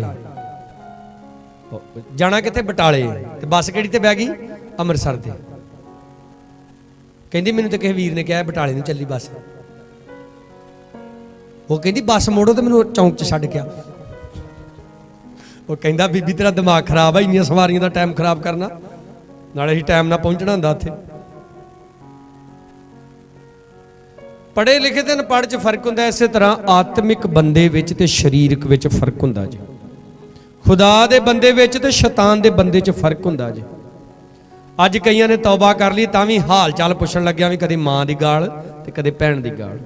ਜਾਣਾ। ਕਿੱਥੇ? ਬਟਾਲੇ। ਤੇ ਬੱਸ ਕਿਹੜੀ ਤੇ ਬਹਿ ਗਈ? ਅੰਮ੍ਰਿਤਸਰ ਤੇ। ਕਹਿੰਦੀ ਮੈਨੂੰ ਤਾਂ ਕਿਸੇ ਵੀਰ ਨੇ ਕਿਹਾ ਬਟਾਲੇ ਨੂੰ ਚੱਲੀ ਬੱਸ। ਉਹ ਕਹਿੰਦੀ ਬੱਸ ਮੋੜੋ ਤੇ ਮੈਨੂੰ ਚੌਂਕ 'ਚ ਛੱਡ ਕੇ ਆ। ਉਹ ਕਹਿੰਦਾ ਬੀਬੀ ਤੇਰਾ ਦਿਮਾਗ ਖਰਾਬ ਆ, ਇੰਨੀਆਂ ਸਵਾਰੀਆਂ ਦਾ ਟਾਈਮ ਖਰਾਬ ਕਰਨਾ, ਨਾਲੇ ਅਸੀਂ ਟਾਈਮ ਨਾਲ ਪਹੁੰਚਣਾ ਹੁੰਦਾ ਉੱਥੇ। ਪੜ੍ਹੇ ਲਿਖੇ ਤੇ ਅਨਪੜ੍ਹ 'ਚ ਫਰਕ ਹੁੰਦਾ। ਇਸੇ ਤਰ੍ਹਾਂ ਆਤਮਿਕ ਬੰਦੇ ਵਿੱਚ ਤੇ ਸਰੀਰਕ ਵਿੱਚ ਫਰਕ ਹੁੰਦਾ ਜੀ। ਖੁਦਾ ਦੇ ਬੰਦੇ ਵਿੱਚ ਤੇ ਸ਼ੈਤਾਨ ਦੇ ਬੰਦੇ 'ਚ ਫਰਕ ਹੁੰਦਾ ਜੀ। ਅੱਜ ਕਈਆਂ ਨੇ ਤੌਬਾ ਕਰ ਲਈ ਤਾਂ ਵੀ ਹਾਲ ਚਾਲ ਪੁੱਛਣ ਲੱਗਿਆ, ਵੀ ਕਦੇ ਮਾਂ ਦੀ ਗਾਲ ਤੇ ਕਦੇ ਭੈਣ ਦੀ ਗਾਲ।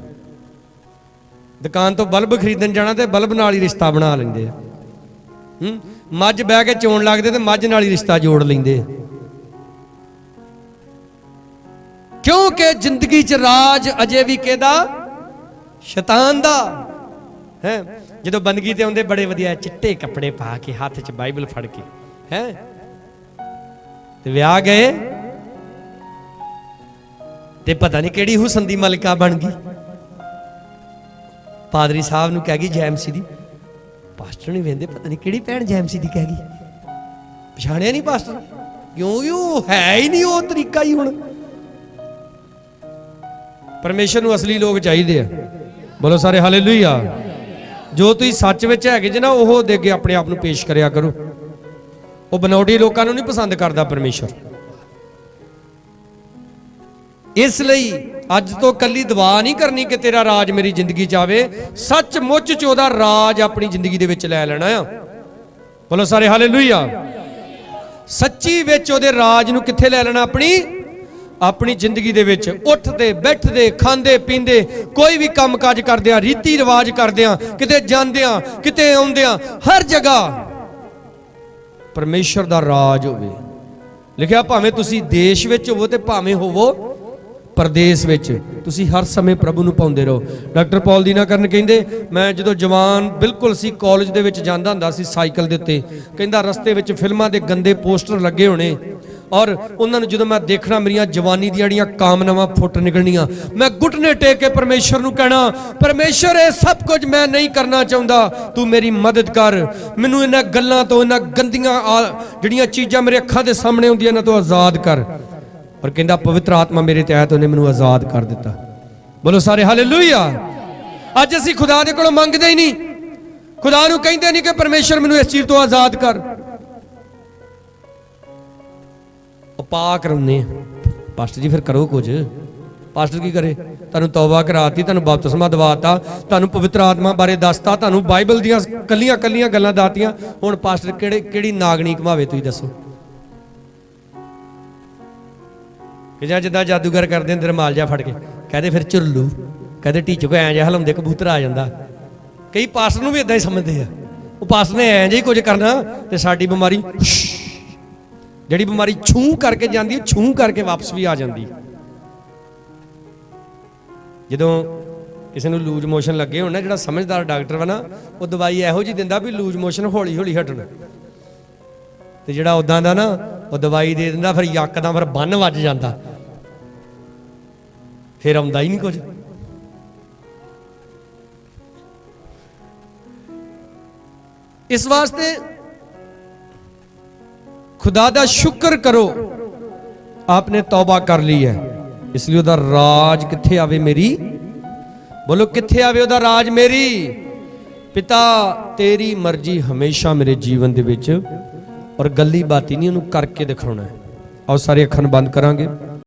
ਦੁਕਾਨ ਤੋਂ ਬਲਬ ਖਰੀਦਣ ਜਾਣਾ ਤੇ ਬਲਬ ਨਾਲ ਹੀ ਰਿਸ਼ਤਾ ਬਣਾ ਲੈਂਦੇ ਆ। ਮੱਝ ਬਹਿ ਕੇ ਚੋਣ ਲੱਗਦੇ ਤੇ ਮੱਝ ਨਾਲ ਹੀ ਰਿਸ਼ਤਾ ਜੋੜ ਲੈਂਦੇ ਆ। ਕਿਉਂਕਿ ਜ਼ਿੰਦਗੀ 'ਚ ਰਾਜ ਅਜੇ ਵੀ ਕਿਹਦਾ? ਸ਼ੈਤਾਨ ਦਾ ਹੈ। ਜਦੋਂ ਬੰਦਗੀ ਤੇ ਆਉਂਦੇ ਬੜੇ ਵਧੀਆ ਚਿੱਟੇ ਕੱਪੜੇ ਪਾ ਕੇ, ਹੱਥ 'ਚ ਬਾਈਬਲ ਫੜ ਕੇ ਹੈ, ਤੇ ਵਿਆਹ ਗਏ ਤੇ ਪਤਾ ਨਹੀਂ ਕਿਹੜੀ ਹੁਸਨ ਦੀ ਮਲਕਾ ਬਣ ਗਈ। ਪਾਦਰੀ ਸਾਹਿਬ ਨੂੰ ਕਹਿ ਗਈ ਜੈਮਸੀ ਦੀ। ਪਾਸਟਰ ਨਹੀਂ ਵੇਂਦੇ, ਪਤਾ ਨਹੀਂ ਕਿਹੜੀ ਭੈਣ ਜੈਮਸੀ ਦੀ ਕਹਿ ਗਈ। ਪਛਾਣਿਆ ਨਹੀਂ ਪਾਸਟਰ, ਕਿਉਂ? ਉਹ ਹੈ ਹੀ ਨਹੀਂ ਉਹ ਤਰੀਕਾ ਹੀ। ਹੁਣ ਪਰਮੇਸ਼ਰ ਨੂੰ ਅਸਲੀ ਲੋਕ ਚਾਹੀਦੇ ਆ। ਬੋਲੋ ਸਾਰੇ ਹਾਲੇਲੂਇਆ। ਜੋ ਤੁਸੀਂ ਸੱਚ ਵਿੱਚ ਹੈਗੇ ਜੇ ਨਾ, ਉਹ ਦੇ ਕੇ ਆਪਣੇ ਆਪ ਨੂੰ ਪੇਸ਼ ਕਰਿਆ ਕਰੋ। ਉਹ ਬਨੌਟੀ ਲੋਕਾਂ ਨੂੰ ਨਹੀਂ ਪਸੰਦ ਕਰਦਾ ਪਰਮੇਸ਼ਰ। ਇਸ ਲਈ ਅੱਜ ਤੋਂ ਕੱਲੀ ਦੁਆ ਨਹੀਂ ਕਰਨੀ ਕਿ ਤੇਰਾ ਰਾਜ ਮੇਰੀ ਜ਼ਿੰਦਗੀ 'ਚ ਆਵੇ, ਸੱਚ ਮੁੱਚ 'ਚ ਉਹਦਾ ਰਾਜ ਆਪਣੀ ਜ਼ਿੰਦਗੀ ਦੇ ਵਿੱਚ ਲੈ ਲੈਣਾ ਆ। ਬੋਲੋ ਸਾਰੇ ਹਾਲੇਲੂਇਆ। ਸੱਚੀ ਵਿੱਚ ਉਹਦੇ ਰਾਜ ਨੂੰ ਕਿੱਥੇ ਲੈ ਲੈਣਾ? ਆਪਣੀ अपनी जिंदगी दे विच उठदे बैठदे खांदे पींदे कोई भी काम काज करदे रीति रिवाज करदे किते जांदे किते आउंदे हर जगह परमेश्वर दा राज होवे। लिखिया भावें तुसी देश विच होवो ते भावें होवो परदेश विच, तुसी हर समय प्रभु नूं पाउंदे रहो। डॉक्टर पॉल दी ना करन कहिंदे मैं जदों जवान बिल्कुल सी कॉलेज दे विच जांदा हुंदा सी साइकिल दे उत्ते, कहिंदा रस्ते विच फिल्मां दे गंदे पोस्टर लगे होने और उन्होंने जो मैं देखना मेरिया जवानी दी जड़ियां कामनावां फुट निकलनियां, मैं घुटने टेक के परमेश्वर नूं कहना परमेश्वर ये सब कुछ मैं नहीं करना चाहता, तू मेरी मदद कर, मैनू इन्हां गल्लां तो इन्हां गंदियां जड़ियां चीज़ां मेरे अखां दे सामने आउंदियां इन्हां तो आज़ाद कर। और कहंदा पवित्र आत्मा मेरे तहत उन्हें मैनू आज़ाद कर दिता। बोलो सारे हालेलुया। अज असीं खुदा दे कोलों मंगदे ही नहीं, खुदा नूं कहंदे नहीं कि परमेश्वर मैनू इस चीज़ तो आज़ाद कर। पा करने पास्टर जी फिर करो कुछ, पास्टर की करे, तुहानू तौबा कराती, तुहानू बपतिस्मा दवाता, तुहानू पवित्र आत्मा बारे दसता, तुहानू बाइबल दियां कल्लियां कल्लियां गल्लां दातियां, हुण पास्टर किहड़ी नागनी घुमावे तुसीं दसो। कि जां जिद्दां जादूगर करदे हुंदे रमाल जा फड़ के कहदे फिर झुरलू, कहदे ढीच को ऐं जिहा हिलाउंदे कबूतर आ जांदा। कई पास्टर नूं भी इदां ही समझदे आ, वो पास्टर ने ऐं जिहा ही कुछ करना ते साडी बीमारी जिहड़ी बीमारी छूं करके जाती है छूं करके वापस भी आ जाती। जदों किसी को लूज मोशन लगे होना, जिहड़ा समझदार डॉक्टर वा ना वो दवाई इहो जी दिंदा भी लूज मोशन हौली हौली हटण, ते जिहड़ा उदां दा ना वो दवाई दे दिंदा फिर यकदम फिर बन वज जांदा, फिर आउंदा ही नहीं कुछ। इस वास्ते खुदा दा शुक्र करो आपने तौबा कर ली है, इसलिए उहदा राज कित्थे आवे मेरी, बोलो कित्थे आवे उहदा राज मेरी। पिता तेरी मर्जी हमेशा मेरे जीवन दे विच, और गल्ली बाती नहीं उहनूं करके दिखाउणा है। आओ सारे अखां बंद करांगे।